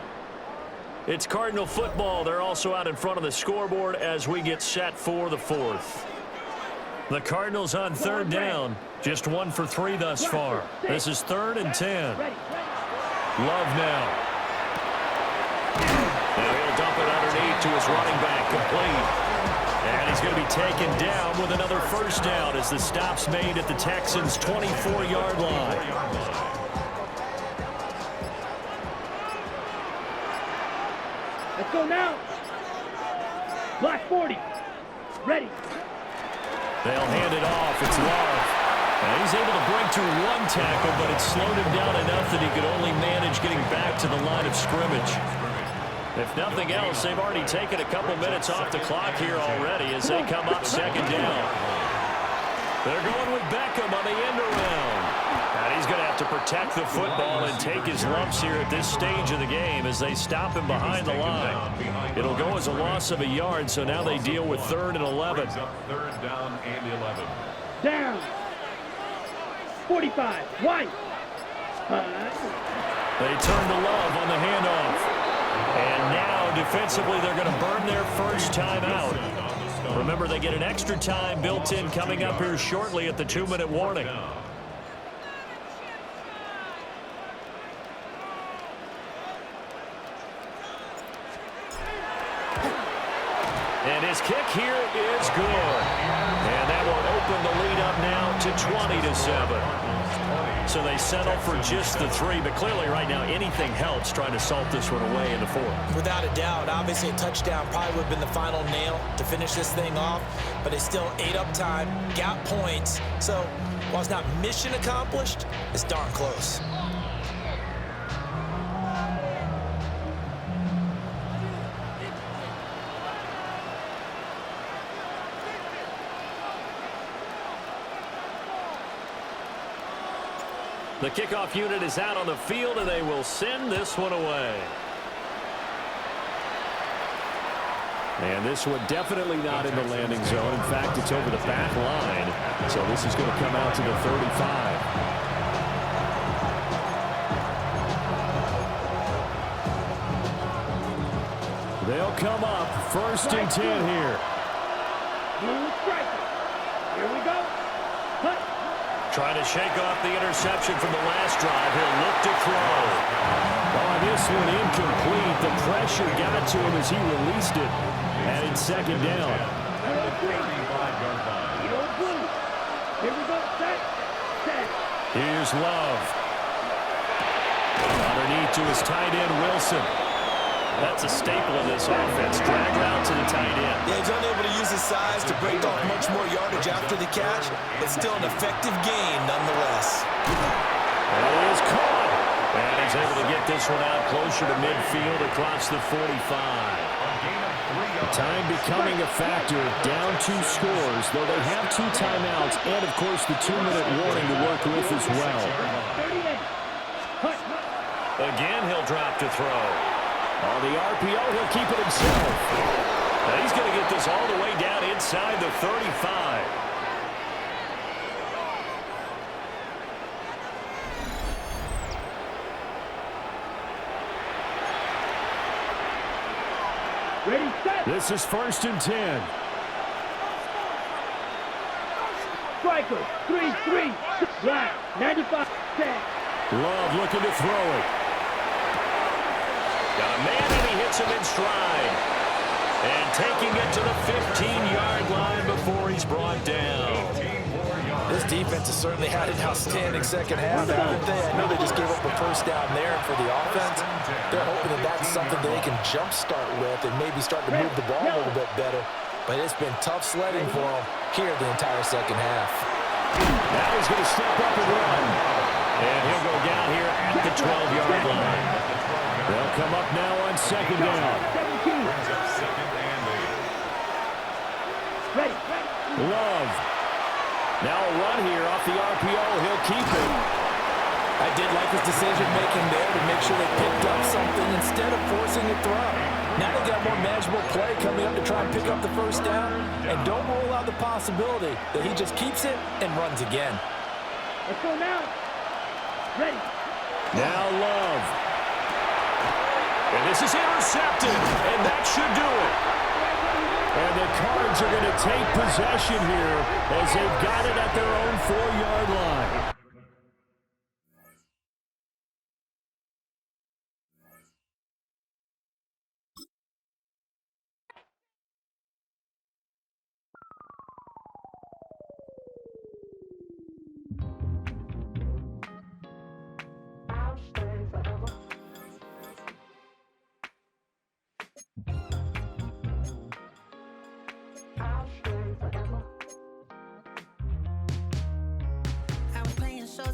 It's Cardinal football. They're also out in front of the scoreboard as we get set for the 4th. The Cardinals on 3rd down. Just 1 for 3 thus far. This is 3rd and 10. Love now. Now he'll dump it underneath to his running back, complete. And he's going to be taken down with another first down as the stop's made at the Texans' 24-yard line. Let's go now. Block 40. Ready. They'll hand it off. It's Love. And he's able to break to 1 tackle, but it slowed him down enough that he could only manage getting back to the line of scrimmage. If nothing else, they've already taken a couple minutes off the clock here already as they come up 2nd down. They're going with Beckham on the end around. And he's going to have to protect the football and take his lumps here at this stage of the game as they stop him behind the line. It'll go as a loss of a yard, so now they deal with 3rd and 11. Third down and 11. Down. 45. White. They turn to Love on the handoff. And now, defensively, they're going to burn their first time out. Remember, they get an extra time built in coming up here shortly at the 2-minute warning. And his kick here is good. And that will open the lead up now to 20-7. So they settle for just the 3, but clearly right now anything helps trying to salt this one away in the 4th. Without a doubt, obviously a touchdown probably would have been the final nail to finish this thing off, but it's still ate up time, got points. So while it's not mission accomplished, it's darn close. The kickoff unit is out on the field, and they will send this one away. And this one definitely not in the landing zone. In fact, it's over the back line. So this is going to come out to the 35. They'll come up 1st and 10 here. Here we go. Hut. Trying to shake off the interception from the last drive. He'll look to throw. Oh, this one incomplete. The pressure got to him as he released it. And it's 2nd down. Here we go. Set. Here's Love. Underneath to his tight end, Wilson. That's a staple of this offense. Drag out to the tight end. Yeah, he's unable to use his size to break off much more yardage after the catch, but still an effective gain nonetheless. And he is caught. And he's able to get this one out closer to midfield across the 45. Time becoming a factor. Down 2 scores, though they have 2 timeouts and, of course, the 2-minute warning to work with as well. Again, he'll drop to throw. On the RPO, he'll keep it himself. And he's going to get this all the way down inside the 35. Ready, set. This is 1st and 10. Striker. 3-3. Right. 95. Set. Love looking to throw it. Got a man, and he hits him in stride. And taking it to the 15-yard line before he's brought down. This defense has certainly had an outstanding second half, haven't they? I know they just gave up a first down there, and for the offense, they're hoping that that's something that they can jumpstart with and maybe start to move the ball a little bit better. But it's been tough sledding for them here the entire second half. Now he's going to step up and run. And he'll go down here at the 12-yard line. They'll come up now on 2nd down. Love. Now a run here off the RPO. He'll keep it. I did like his decision-making there to make sure they picked up something instead of forcing a throw. Now they got more manageable play coming up to try and pick up the first down, and don't rule out the possibility that he just keeps it and runs again. Let's go now. Ready. Now Love. And this is intercepted, and that should do it. And the Cards are going to take possession here as they've got it at their own 4-yard line.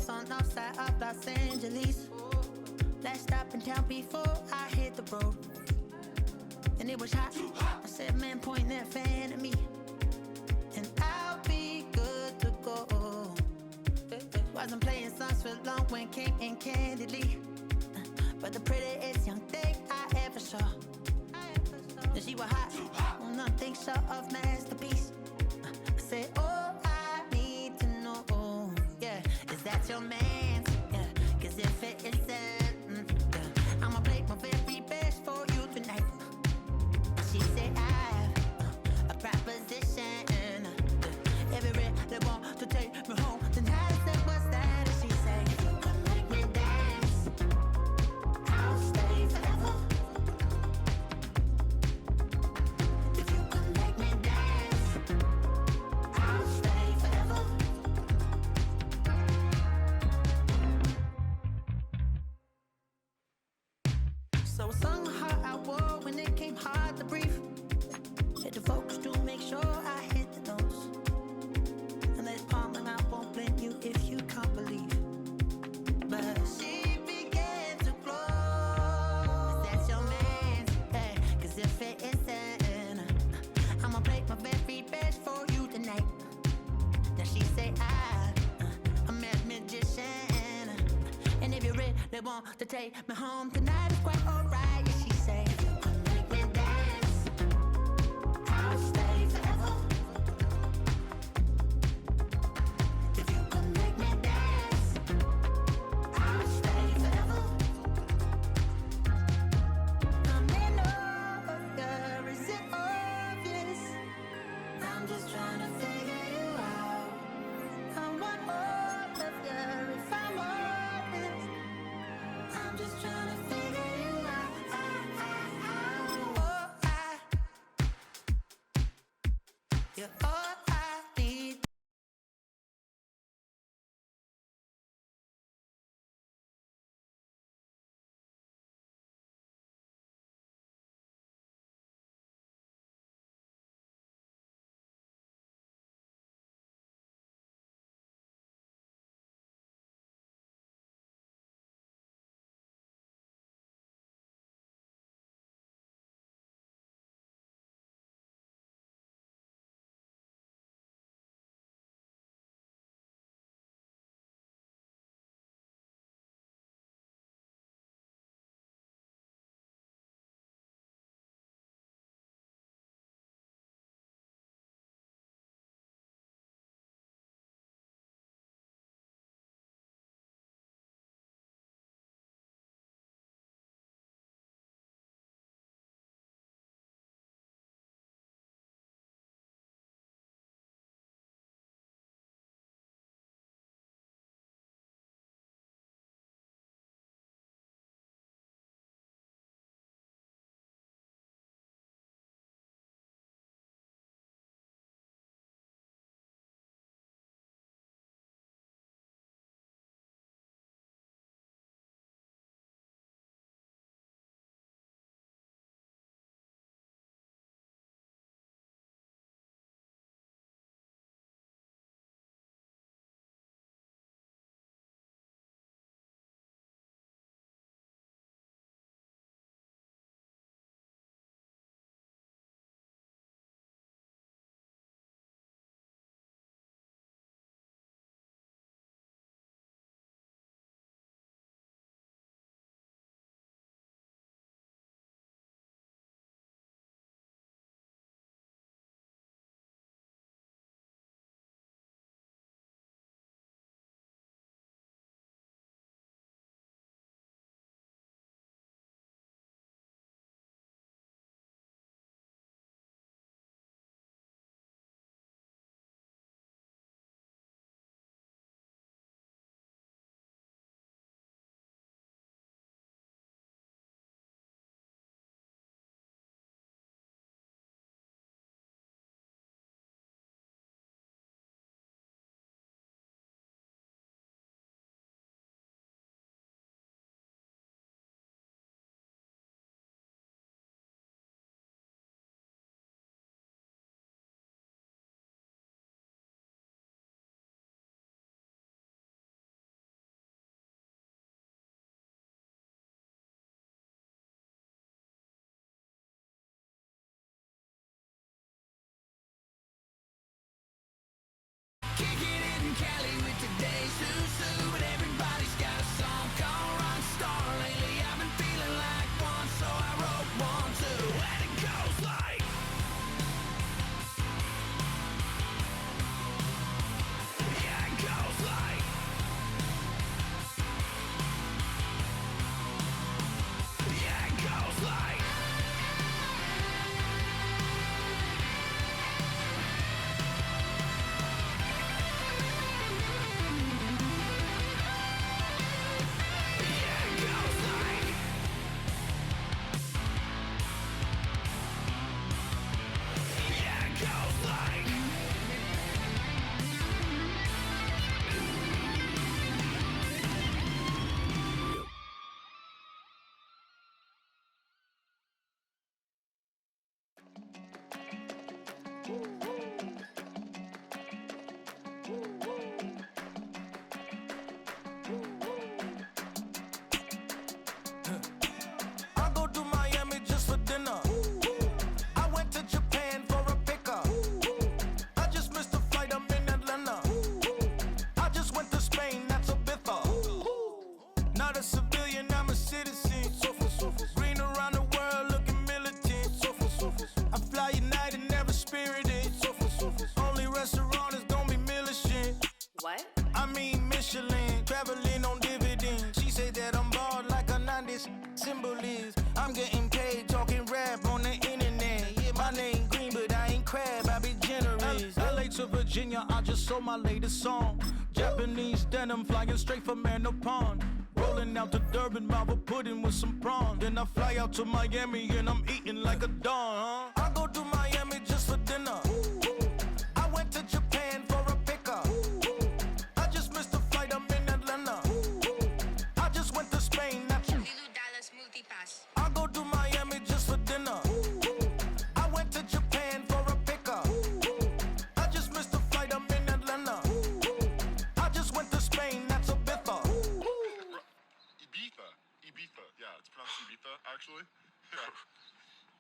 On north side of Los Angeles. Last stop in town before I hit the road. And it was hot. I said, man, point that fan at me. And I'll be good to go. Wasn't playing songs for long when came in candidly. But the prettiest young thing I ever saw. And she was hot, on nothing short of masterpiece. I said, oh, I need to know, yeah, is that your man? Yeah, cause if it isn't, yeah, I'ma play my very best for you tonight. She said, I've a proposition. Every really want to take me home tonight. I said, what's that? And she said, if you can make me dance, I'll stay forever. If you can make me dance, I'll stay forever. So I sung how I wore when it came hard to breathe. Hit the focus to make sure I hit the notes. And there's palm and I won't blame you if you can't believe. But she began to glow. That's your man, hey, cause if it isn't, I'ma play my very best for you tonight. Now she say I'm a magician. And if you really want to take me home tonight, it's quite alright. Yeah, she say, if you can make me dance, I'll stay forever. If you can make me dance, I'll stay forever. I'm in over, is it obvious? I'm just trying to figure you out. I want all of you if I'm honest. I'm just trying to figure you out. You're all I need. to Virginia, I just sold my latest song. Japanese denim flying straight from Manapon. Rolling out to Durban, Marvel pudding with some prawn. Then I fly out to Miami and I'm eating like a don, I go to Miami just for dinner. I went to Japan for a pickup. I just missed the flight, I'm in Atlanta. I just went to Spain, not you. I go to Miami just for dinner. I went to Japan for a pickup. I just missed the flight, I'm in Atlanta. I just went to Spain, that's a biffa. Ibiza. Yeah, it's pronounced Ibiza, actually. Yeah.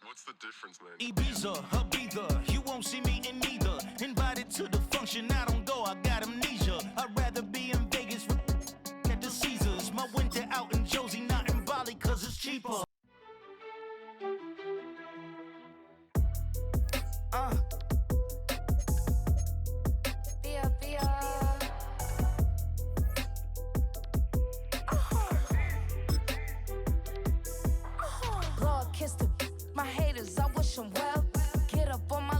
What's the difference, man? Ibiza, Ibiza, you won't see me in neither. Invited to the function, I don't go, I got amnesia. I'd rather be in Vegas at the Caesars. My winter out in Josie, not in Bali, cause it's cheaper. My haters, I wish them well. Get up on my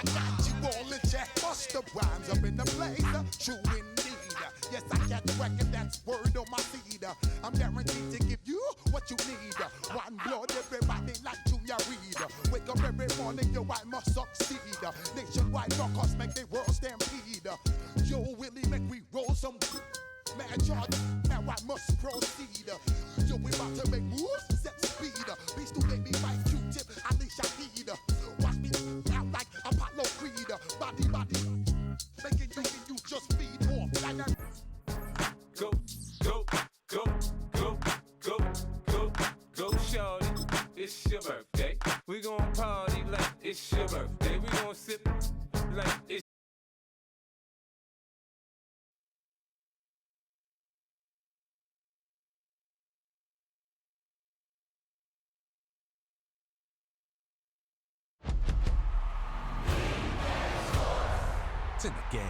I got you all in check. Bust the rhymes up in the place. True indeed. Yes, I got the record that's word on my feed. I'm guaranteed to give you what you need. One blood, everybody like Junior Reed. Wake up every morning, yo, I must succeed. Nationwide rockers make the world stampede. Yo, Willie, make we roll some mad charge. Now I must proceed. Yo, we about to make moves, set speed. Beast who made me fight Q-tip, Alicia Heed. Watch me out like Apollo Creed. Body, making you just feed off like a... Go, go, go, go, go, go, go, shorty. It's your birthday. We gon' party like it's your birthday. We gon' sip like it's in the game.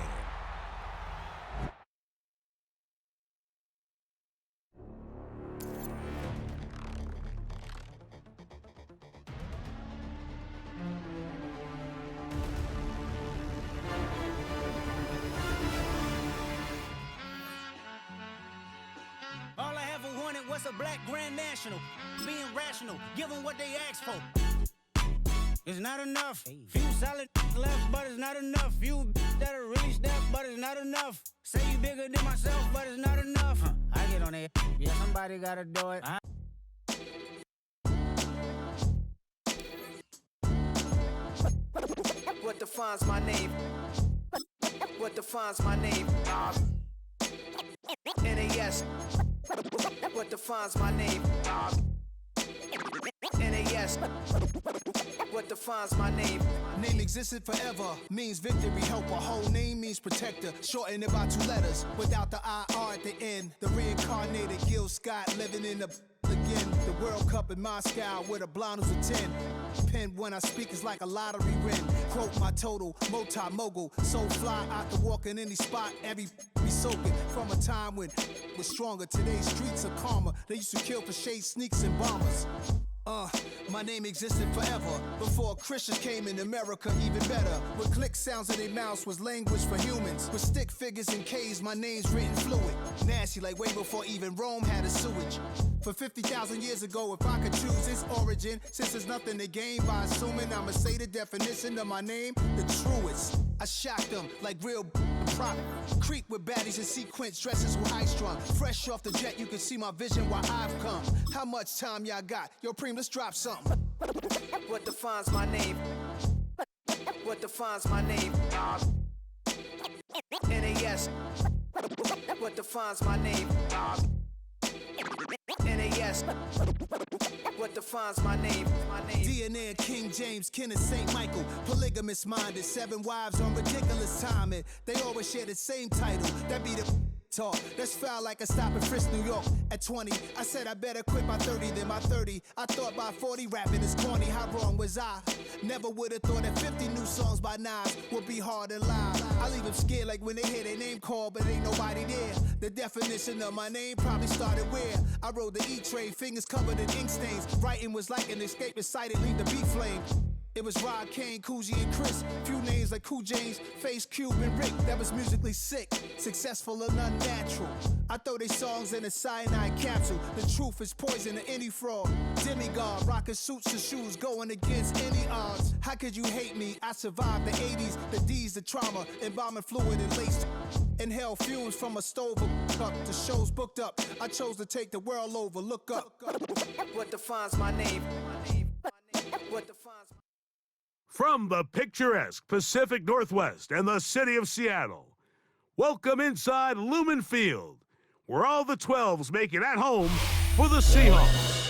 All I ever wanted was a black Grand National. Being rational, give them what they ask for. It's not enough. Few solid left, but it's not enough. Few that are really step, but it's not enough. Say you bigger than myself, but it's not enough. I get on it. Yeah, somebody gotta do it. What defines my name? What defines my name? NAS. What defines my name? NAS. What defines my name? Name existed forever, means victory, helper. Whole name means protector, shortened it by 2 letters, without the IR at the end. The reincarnated Gil Scott living in the again. The World Cup in Moscow with a blonde who's a 10. Pen when I speak is like a lottery win. Quote my total, multi-mogul. So fly, I can walk in any spot, every be soaking. From a time when was stronger, today's streets are calmer. They used to kill for shade sneaks and bombers. My name existed forever. Before Christians came in America, even better. With click sounds in their mouths was language for humans. With stick figures and K's, my name's written fluid. Nasty like way before even Rome had a sewage. For 50,000 years ago, if I could choose its origin, since there's nothing to gain by assuming I'ma say the definition of my name, the truest. I shocked them like real prop. Creep with baddies in sequence, dresses with high strung. Fresh off the jet, you can see my vision while I've come. How much time y'all got? Yo, Preem, let's drop something. What defines my name? What defines my name? NAS. What defines my name? NAS. What defines my name? DNA of King James, kin of St. Michael. Polygamous minded, 7 wives on ridiculous timing. They always share the same title. That be the talk. That's foul like a stop in Frisk, New York. At 20, I said I better quit by 30 than by 30. I thought by 40 rapping is corny. How wrong was I? Never would have thought that 50 new songs by Nas would be hard and live. I leave them scared like when they hear their name called, but ain't nobody there. The definition of my name probably started where I rode the E-train, fingers covered in ink stains. Writing was like an escape inside it, leave the beat flame. It was Rod, Kane, Coogee, and Chris. Few names like Cool James, Face, Cube, and Rick. That was musically sick, successful and unnatural. I throw they songs in a cyanide capsule. The truth is poison to any fraud. Demigod, rocking suits and shoes, going against any odds. How could you hate me? I survived the 80s, the D's, the trauma, embalming fluid and laced. Inhale fumes from a stove up. The show's booked up. I chose to take the world over. Look up. What defines my name? What defines my From the picturesque Pacific Northwest and the city of Seattle, welcome inside Lumen Field, where all the 12s make it at home for the Seahawks.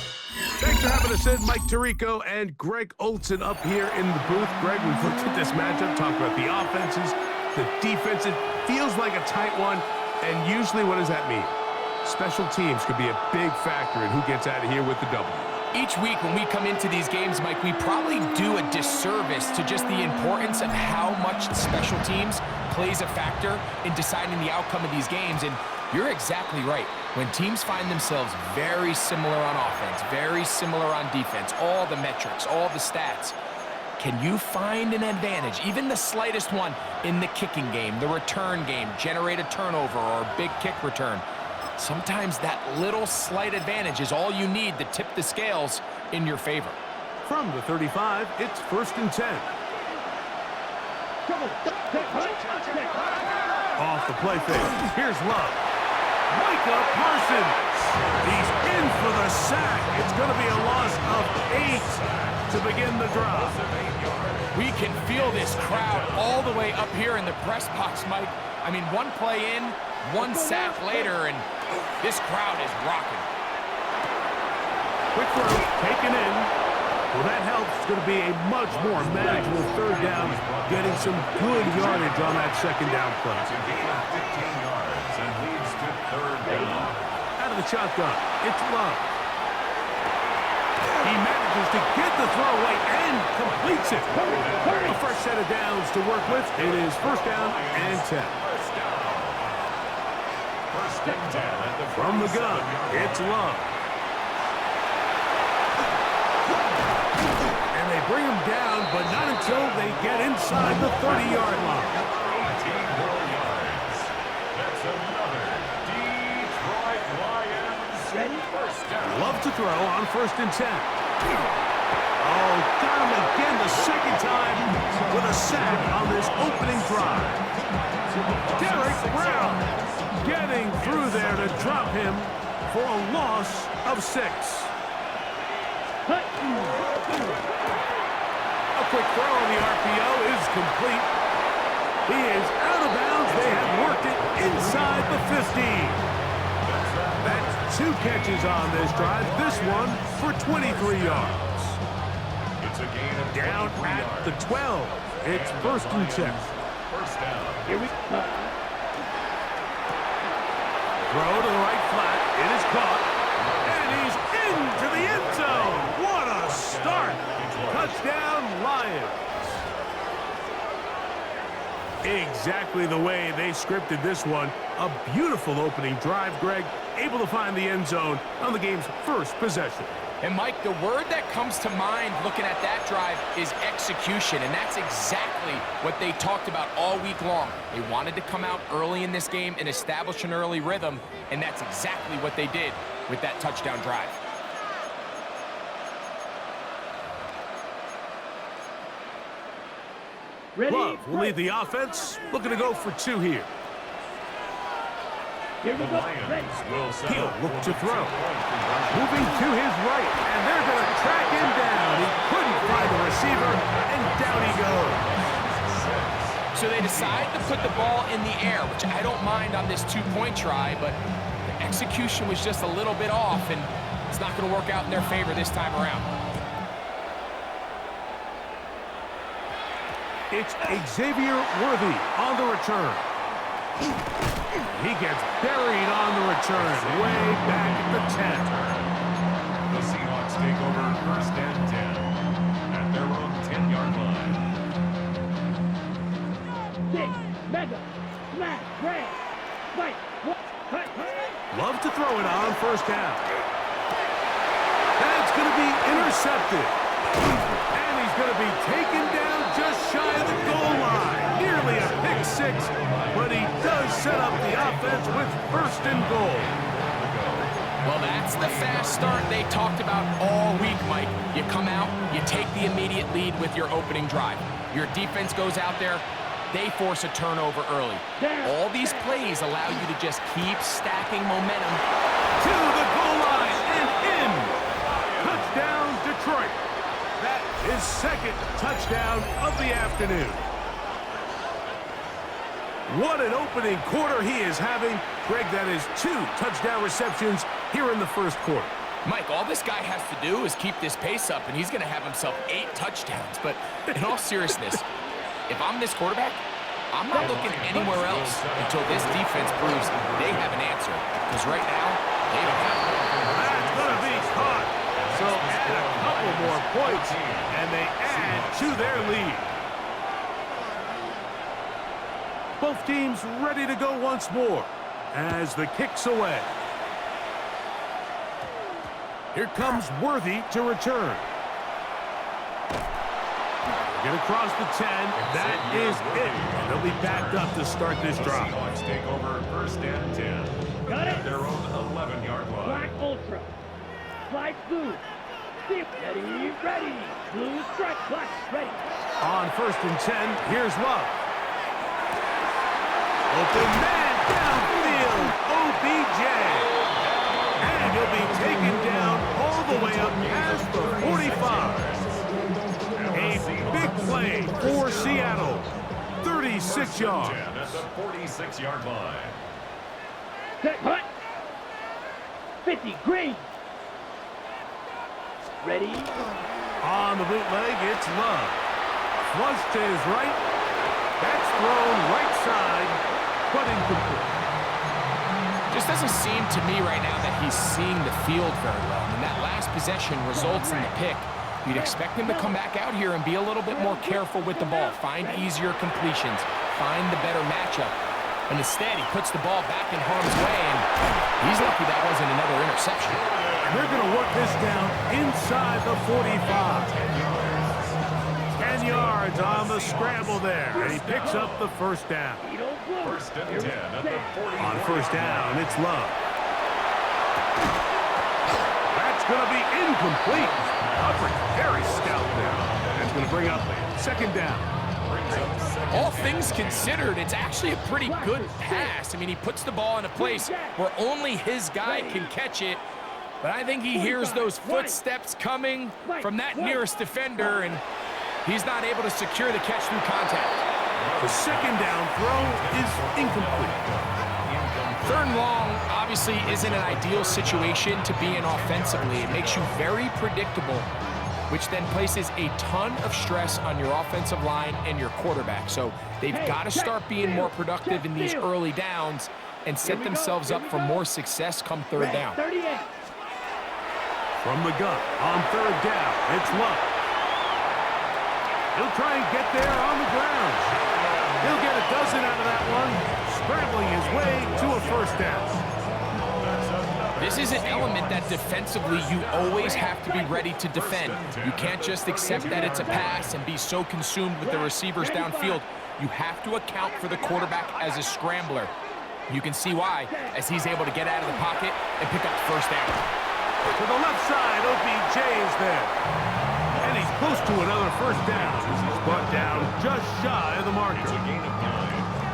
Thanks for having us in, Mike Tirico and Greg Olson up here in the booth. Greg, we've looked at this matchup, talked about the offenses, the defense. It feels like a tight one, and usually what does that mean? Special teams could be a big factor in who gets out of here with the W. Each week when we come into these games, Mike, we probably do a disservice to just the importance of how much special teams plays a factor in deciding the outcome of these games. And you're exactly right. When teams find themselves very similar on offense, very similar on defense, all the metrics, all the stats, Can you find an advantage, even the slightest one, in the kicking game, the return game, generate a turnover or a big kick return? Sometimes that little slight advantage is all you need to tip the scales in your favor. From the 35, it's 1st and 10. Off the play fake. Here's Love. Micah Parsons. He's in for the sack. It's going to be a loss of 8 to begin the drive. We can feel this crowd all the way up here in the press box, Mike. I mean, one play in, one sack later, and this crowd is rocking. Quick throw, taken in. Well, that helps. It's going to be a much more manageable 3rd down, getting some good yardage on that 2nd down play. 15 yards and leads to 3rd down. Out of the shotgun, it's Love. He manages to get the throw away and completes it. A fresh set of downs to work with. It is 1st down and 10. First and 10 at the From the gun, it's Love. And they bring him down, but not until they get inside the 30-yard line. 18 more yards. That's another Detroit Lions first down. Love to throw on 1st and 10. Oh, got him again the 2nd time with a sack on this opening drive. Derek Brown getting through there to drop him for a loss of 6. A quick throw on the RPO is complete. He is out of bounds. They have worked it inside the 15. That's 2 catches on this drive. This one for 23 yards. It's a gain of Down at the 12. It's 1st and 10. First down. Here we go. Throw to the right flat. It is caught. And he's into the end zone. What a start. Touchdown, Lions. Exactly the way they scripted this one. A beautiful opening drive, Greg. Able to find the end zone on the game's first possession. And, Mike, the word that comes to mind looking at that drive is execution, and that's exactly what they talked about all week long. They wanted to come out early in this game and establish an early rhythm, and that's exactly what they did with that touchdown drive. Ready? Love will lead the offense. Looking to go for 2 here. Here we go. Ready. He'll look to throw. Moving to his right, and they're going to track him down. He couldn't find the receiver, and down he goes. So they decide to put the ball in the air, which I don't mind on this 2-point try, but the execution was just a little bit off, and it's not going to work out in their favor this time around. It's Xavier Worthy on the return. He gets buried on the return, way back at the 10. The Seahawks take over 1st and 10 at their own 10-yard line. 6, mega, smash, grab, fight, cut. Love to throw it on 1st down. That's going to be intercepted. And he's going to be taken down just shy of the goal line. Nearly a pick 6, but he does set up the offense with 1st and goal. Well, that's the fast start they talked about all week, Mike. You come out, you take the immediate lead with your opening drive. Your defense goes out there, they force a turnover early. All these plays allow you to just keep stacking momentum. To the goal line and in. Touchdown, Detroit. That is 2nd touchdown of the afternoon. What an opening quarter he is having. Greg, that is 2 touchdown receptions here in the 1st quarter. Mike, all this guy has to do is keep this pace up, and he's going to have himself 8 touchdowns. But in all seriousness, if I'm this quarterback, I'm not looking anywhere else until this defense proves they have an answer. Because right now, they don't have one. That's going to be caught. So add a couple more points, and they add to their lead. Both teams ready to go once more as the kick's away. Here comes Worthy to return. Get across the 10. That is it. And they'll be backed up to start this drive. Seahawks take over 1st and 10. Got it. At their own 11-yard line. Black Ultra. Slide blue. Ready, ready. Blue strike, black, ready. On 1st and 10, here's Love. Open man downfield, OBJ. And he'll be taken down all the way up past the 45. A big play for Seattle. 36 yards. At the 46-yard line. Set, hut. 50, green. Ready. On the bootleg, it's Love. Flush to his right. That's thrown right side, but incomplete. Just doesn't seem to me right now that he's seeing the field very well. And that last possession results in the pick. You'd expect him to come back out here and be a little bit more careful with the ball, find easier completions, find the better matchup. And instead, he puts the ball back in harm's way, and he's lucky that wasn't another interception. And they're going to work this down inside the 45. 10 yards on the scramble there, and he picks up the 1st down. 1st and 10 at the 40. On 1st down, it's Love. That's going to be incomplete. Coverage very stout there. That's going to bring up 2nd down. All things considered, it's actually a pretty good pass. I mean, he puts the ball in a place where only his guy can catch it. But I think he hears those footsteps coming from that nearest defender, and he's not able to secure the catch through contact. The 2nd down throw is incomplete. 3rd and long obviously isn't an ideal situation to be in offensively. It makes you very predictable, which then places a ton of stress on your offensive line and your quarterback. So they've got to start being more productive in these early downs and set themselves up for more success come 3rd down. From the gun, on 3rd down, it's Love. He'll try and get there on the ground. He'll get a dozen out of that one, scrambling his way to a 1st down. This is an element that defensively you always have to be ready to defend. You can't just accept that it's a pass and be so consumed with the receivers downfield. You have to account for the quarterback as a scrambler. You can see why, as he's able to get out of the pocket and pick up the 1st down. To the left side, OBJ is there. And he's close to another 1st down as he's brought down just shy of the marker.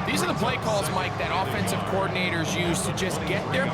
These are the play calls, Mike, that offensive coordinators use to just get their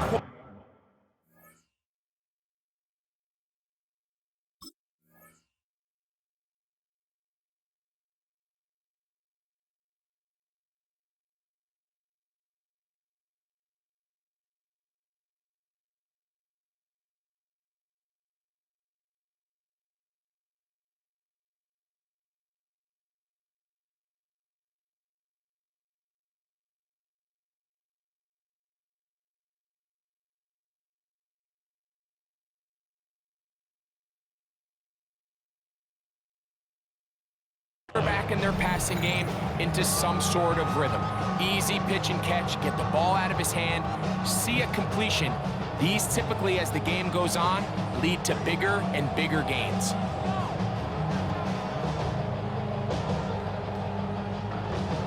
back in their passing game into some sort of rhythm. Easy pitch and catch, get the ball out of his hand, see a completion. These typically, as the game goes on, lead to bigger and bigger gains.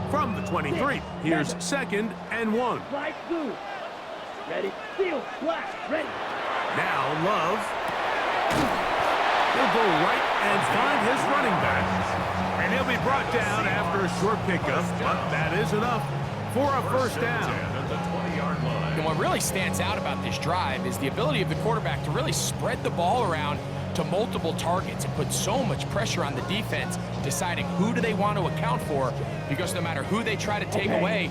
From the 23, here's 2nd and 1. Slide blue. Ready, field, black, ready. Now Love. He'll go right and find his running back. And he'll be brought down after a short pickup, but that is enough for a 1st down. And what really stands out about this drive is the ability of the quarterback to really spread the ball around to multiple targets and put so much pressure on the defense, deciding who do they want to account for, because no matter who they try to take away,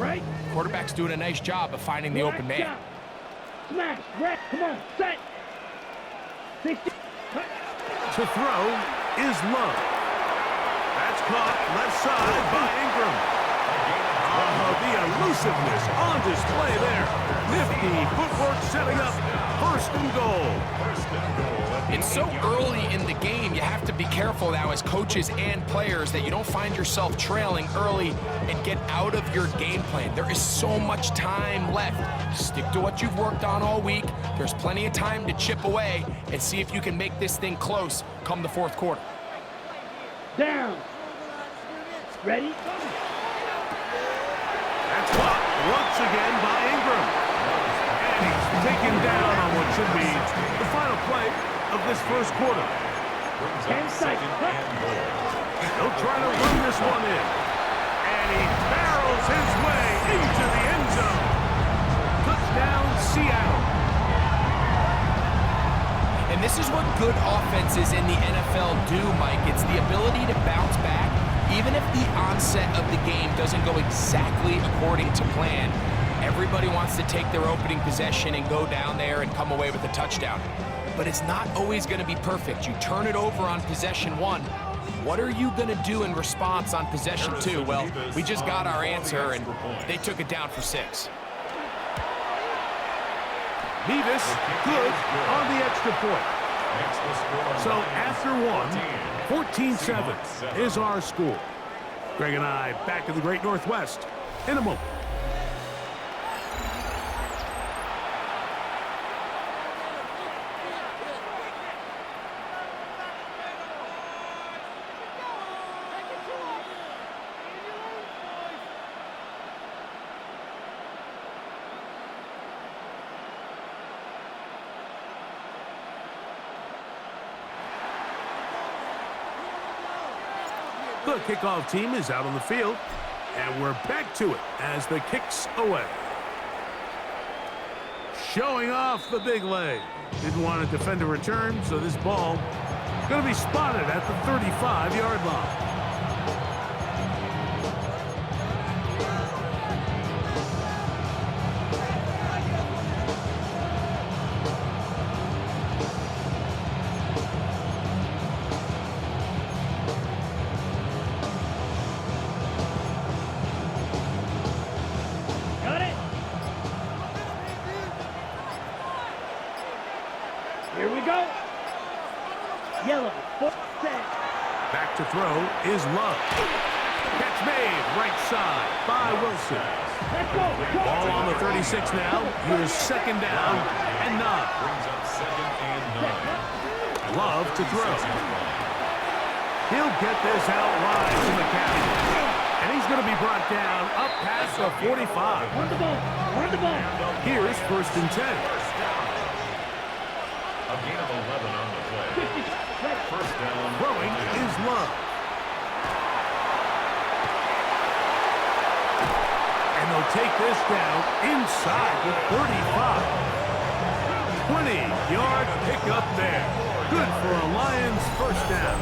quarterback's doing a nice job of finding the open man. Smash, red, come on, set. 60. To throw is Love. That's caught left side by Ingram. The elusiveness on display there. Nifty footwork setting up 1st and goal. It's so early in the game, you have to be careful now as coaches and players that you don't find yourself trailing early and get out of your game plan. There is so much time left. Stick to what you've worked on all week. There's plenty of time to chip away and see if you can make this thing close come the 4th quarter. Down. ready? That's blocked once again by Ingram. And he's taken down on what should be the final play of this first quarter. 10 seconds. They'll try to run this one in. And he barrels his way into the end zone. Touchdown, Seattle. And this is what good offenses in the NFL do, Mike. It's the ability to bounce back, even if the onset of the game doesn't go exactly according to plan. Everybody wants to take their opening possession and go down there and come away with a touchdown. But it's not always going to be perfect. You turn it over on possession 1. What are you going to do in response on possession 2? Well, we just got our answer, and they took it down for 6. Mevis, good on the extra point. So after 14-7 is our score. Greg and I back to the Great Northwest in a moment. The kickoff team is out on the field, and we're back to it as the kick's away. Showing off the big leg. Didn't want to defend a return, so this ball going to be spotted at the 35-yard line. Here we go. Yellow, set. Back to throw is Love. Catch made, right side by Wilson. Let's go. Ball on the 36 now. Here's second down and 9. Brings up 2nd and 9. Love to throw. He'll get this out wide to McCaffrey. And he's going to be brought down up past the 45. Run the ball. Run the ball. Here's 1st and 10. A gain of 11 on the play. 1st down. Throwing is Love. And they'll take this down inside the 35. 20-yard pickup there. Good for a Lions 1st down.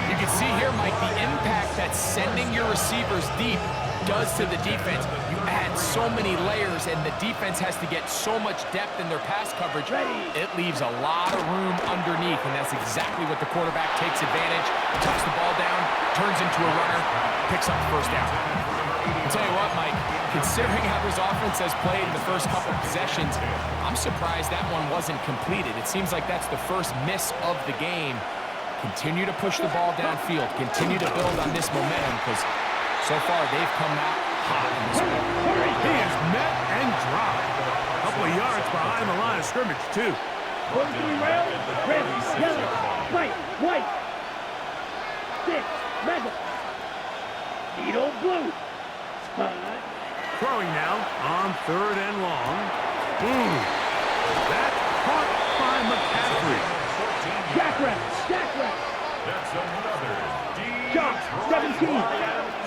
You can see here, Mike, the impact that sending your receivers deep does to the defense. You add so many layers, and the defense has to get so much depth in their pass coverage. It leaves a lot of room underneath, and that's exactly what the quarterback takes advantage. Tucks the ball down, turns into a runner, picks up the 1st down. I'll tell you what, Mike, considering how this offense has played in the first couple of possessions, I'm surprised that one wasn't completed. It seems like that's the first miss of the game. Continue to push the ball downfield. Continue to build on this momentum, because so far they've come out hot in this one. He is met and dropped. A couple of yards behind the line of scrimmage, too. 43 round, red, yellow, white, 6, red, needle blue. Throwing now on 3rd and long. That caught by McCaffrey. Jackrabbit. That's another Jump, 17.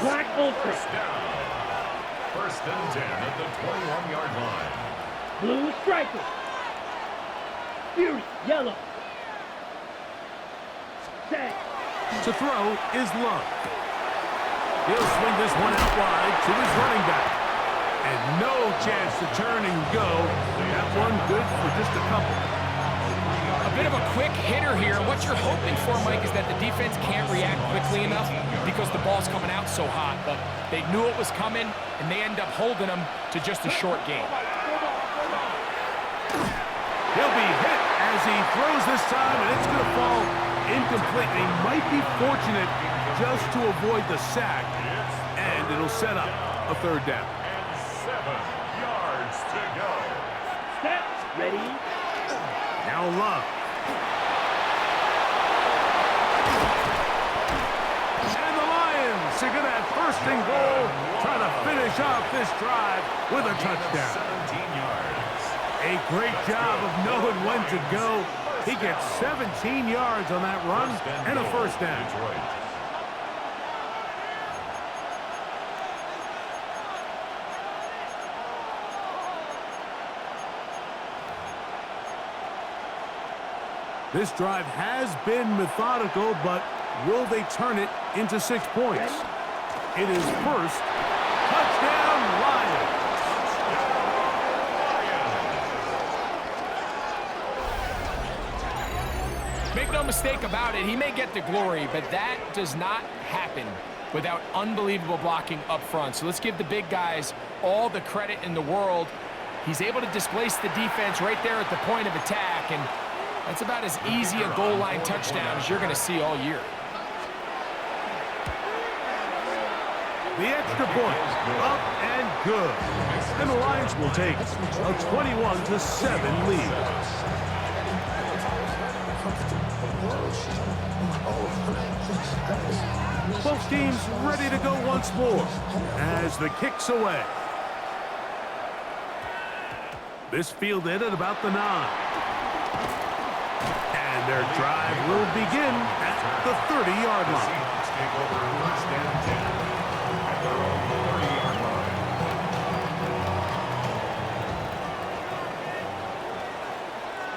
Black Ultra. 1st and 10 at the 21-yard line. Blue striker. Fury, yellow. Set. To throw is Love. He'll swing this one out wide to his running back. And no chance to turn and go. That one good for just a couple. A bit of a quick hitter here. What you're hoping for, Mike, is that the defense can't react quickly enough because the ball's coming out so hot. But they knew it was coming, and they end up holding them to just a short game. He'll be hit as he throws this time, and it's going to fall incomplete. They might be fortunate just to avoid the sack, and it'll set up a 3rd down. And 7 yards to go. Set. Ready. Now Love. And the Lions are going to have first and goal, trying to finish off this drive with a touchdown. 17 yards. A great job of knowing when to go. He gets 17 yards on that run and a first down. Detroit. This drive has been methodical, but will they turn it into 6 points? It is first. Touchdown, Lions! Make no mistake about it, he may get the glory, but that does not happen without unbelievable blocking up front. So let's give the big guys all the credit in the world. He's able to displace the defense right there at the point of attack, and that's about as easy a goal line touchdown as you're going to see all year. The extra point, up and good. And the Lions will take a 21-7 lead. Both teams ready to go once more as the kick's away. This fielded at about the 9. And their drive will begin at the 30-yard line. Take over first and 10 at their own 30-yard line.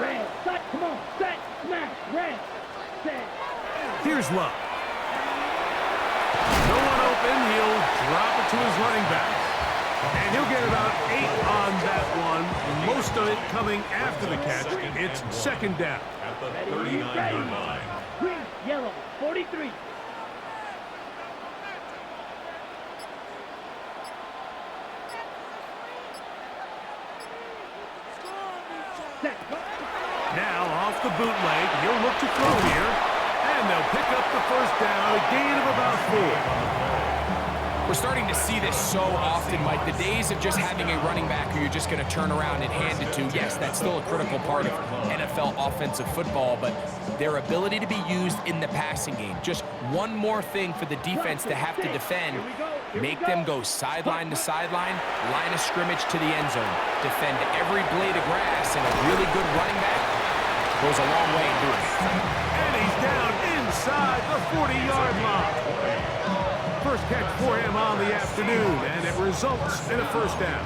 Red, set, come on, set, smash, red, set. Here's Love. No one open. He'll drop it to his running back. And he'll get about 8 on that one. Most of it coming after the catch. It's second down. At the 39-yard line. Green, yellow, 43. Now off the bootleg, he'll look to throw here. And they'll pick up the first down, a gain of about 4. We're starting to see this so often, Mike. The days of just having a running back who you're just going to turn around and hand it to, yes, that's still a critical part of NFL offensive football, but their ability to be used in the passing game, just one more thing for the defense to have to defend, make them go sideline to sideline, line of scrimmage to the end zone, defend every blade of grass, and a really good running back goes a long way in doing it. And he's down inside the 40-yard line. First catch for him on the afternoon, and it results in a first down.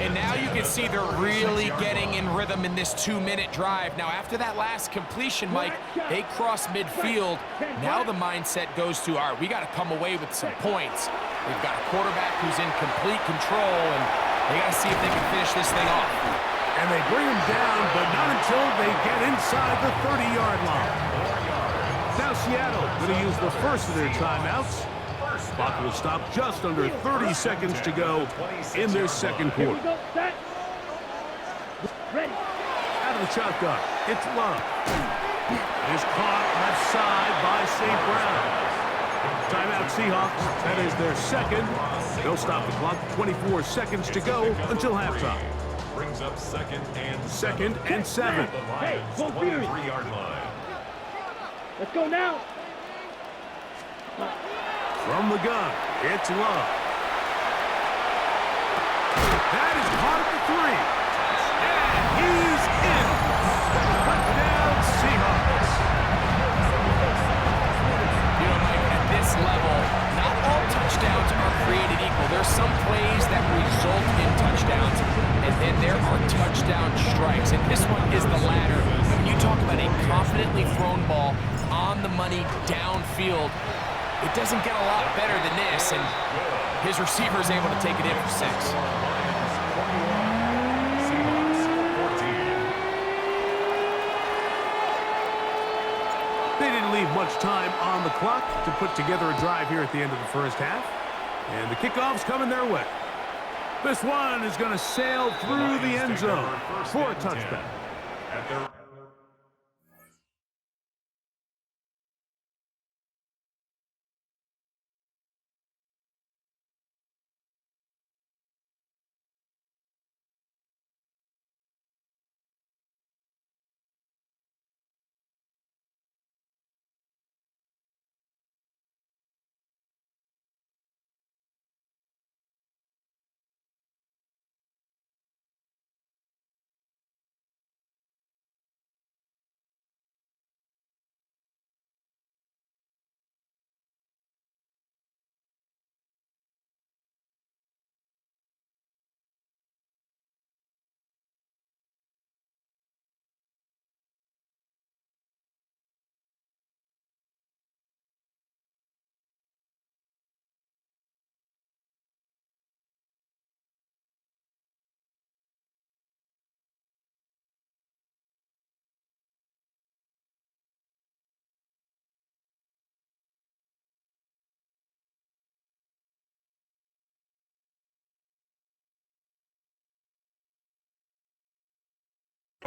And now you can see they're really getting in rhythm in this 2-minute drive. Now, after that last completion, Mike, they cross midfield. Now the mindset goes to, all right, we got to come away with some points. We've got a quarterback who's in complete control, and they got to see if they can finish this thing off. And they bring him down, but not until they get inside the 30-yard line. Now Seattle going to use the first of their timeouts. Clock will stop just under 30 seconds to go in this second quarter. Ready. Out of the shotgun, it's Love. Is caught left side by St. Brown. Timeout Seahawks. That is their second. They'll stop the clock. 24 seconds to go until halftime. Brings up second and 7. Hey, go 23-yard line. Let's go now. From the gun, it's Love. That is caught at the 3. And he's in. Touchdown, Seahawks. You know, Mike, at this level, not all touchdowns are created equal. There's some plays that result in touchdowns, and then there are touchdown strikes. And this one is the latter. When you talk about a confidently thrown ball on the money downfield, it doesn't get a lot better than this, and his receiver is able to take it in for 6. They didn't leave much time on the clock to put together a drive here at the end of the first half. And the kickoff's coming their way. This one is going to sail through the end zone for a touchback.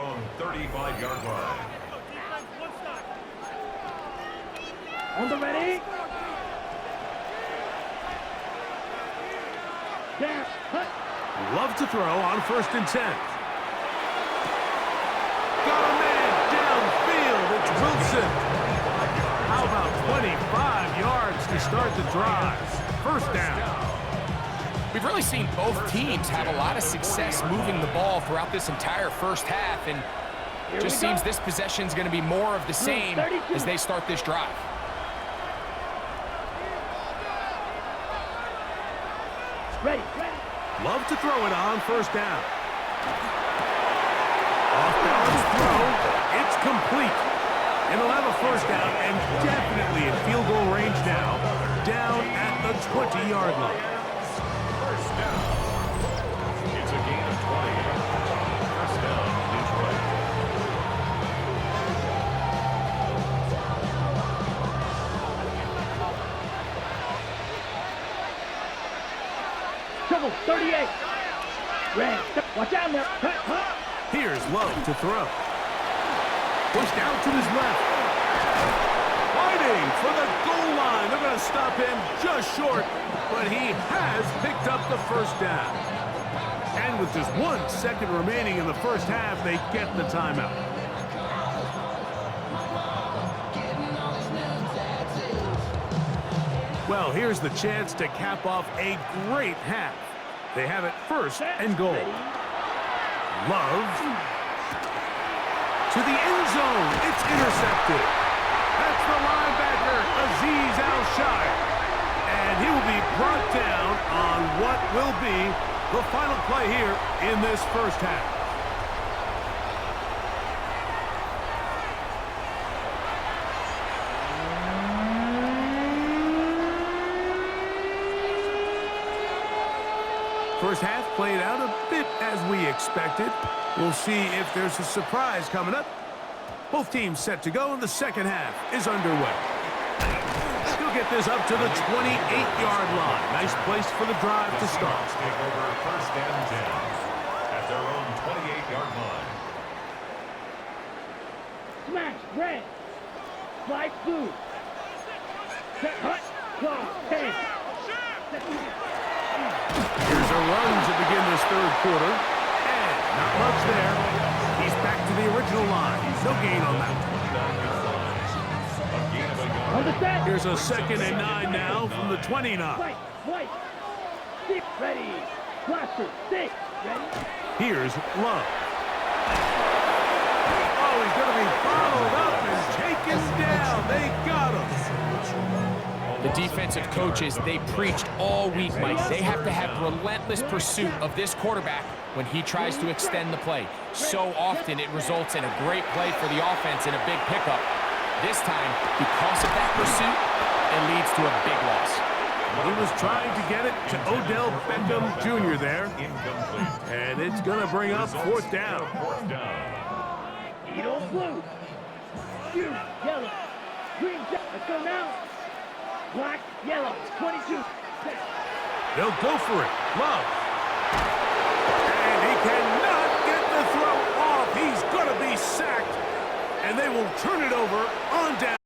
On 35-yard line. On the ready. Down. Hut. Love to throw on 1st and 10. Got a man downfield. It's Wilson. How about 25 yards to start the drive? 1st down. We've really seen both teams have a lot of success moving the ball throughout this entire first half, and just seems this possession's going to be more of the same as they start this drive. Ready. Love to throw it on 1st down. Off balance throw. It's complete. And they'll have a 1st down and definitely in field goal range now, down at the 20-yard line. First down. It's a gain of 20. First down, Detroit. Trouble, 38. Red. Watch out now. Hut. Here's Love to throw. Pushed out to his left. Fighting for the goal line. They're going to stop him just short, but he has picked up the 1st down. And with just 1 second remaining in the first half, they get the timeout. Well, here's the chance to cap off a great half. They have it 1st and goal. Love to the end zone. It's intercepted. That's the linebacker, Azeez Al-Shire. And he will be brought down on what will be the final play here in this first half. First half played out a bit as we expected. We'll see if there's a surprise coming up. Both teams set to go, and the second half is underway. He'll get this up to the 28-yard line. Nice place for the drive to start. Take over 1st and 10 at their own 28-yard line. Smash. Red. Slide blue. Set. Hut. Claw. 10. Here's a run to begin this 3rd quarter. And not much there. He's back to the original line. No gain on that. On the set. Here's a 2nd and 9 now from the 29. White. Stick. Ready. Cluster. Stick. Ready. Here's Love. Oh, he's going to be followed up and taken down. They got him. The defensive coaches, they preached all week, Mike. They have to have relentless pursuit of this quarterback when he tries to extend the play. So often it results in a great play for the offense and a big pickup. This time, because of that pursuit, it leads to a big loss. He was trying to get it to Odell Beckham Jr. there. And it's going to bring up 4th down. Eagle blue. Blue. Yellow. Green. Let's go now. Black, yellow, 22. They'll go for it. Love. And he cannot get the throw off. He's going to be sacked. And they will turn it over on down.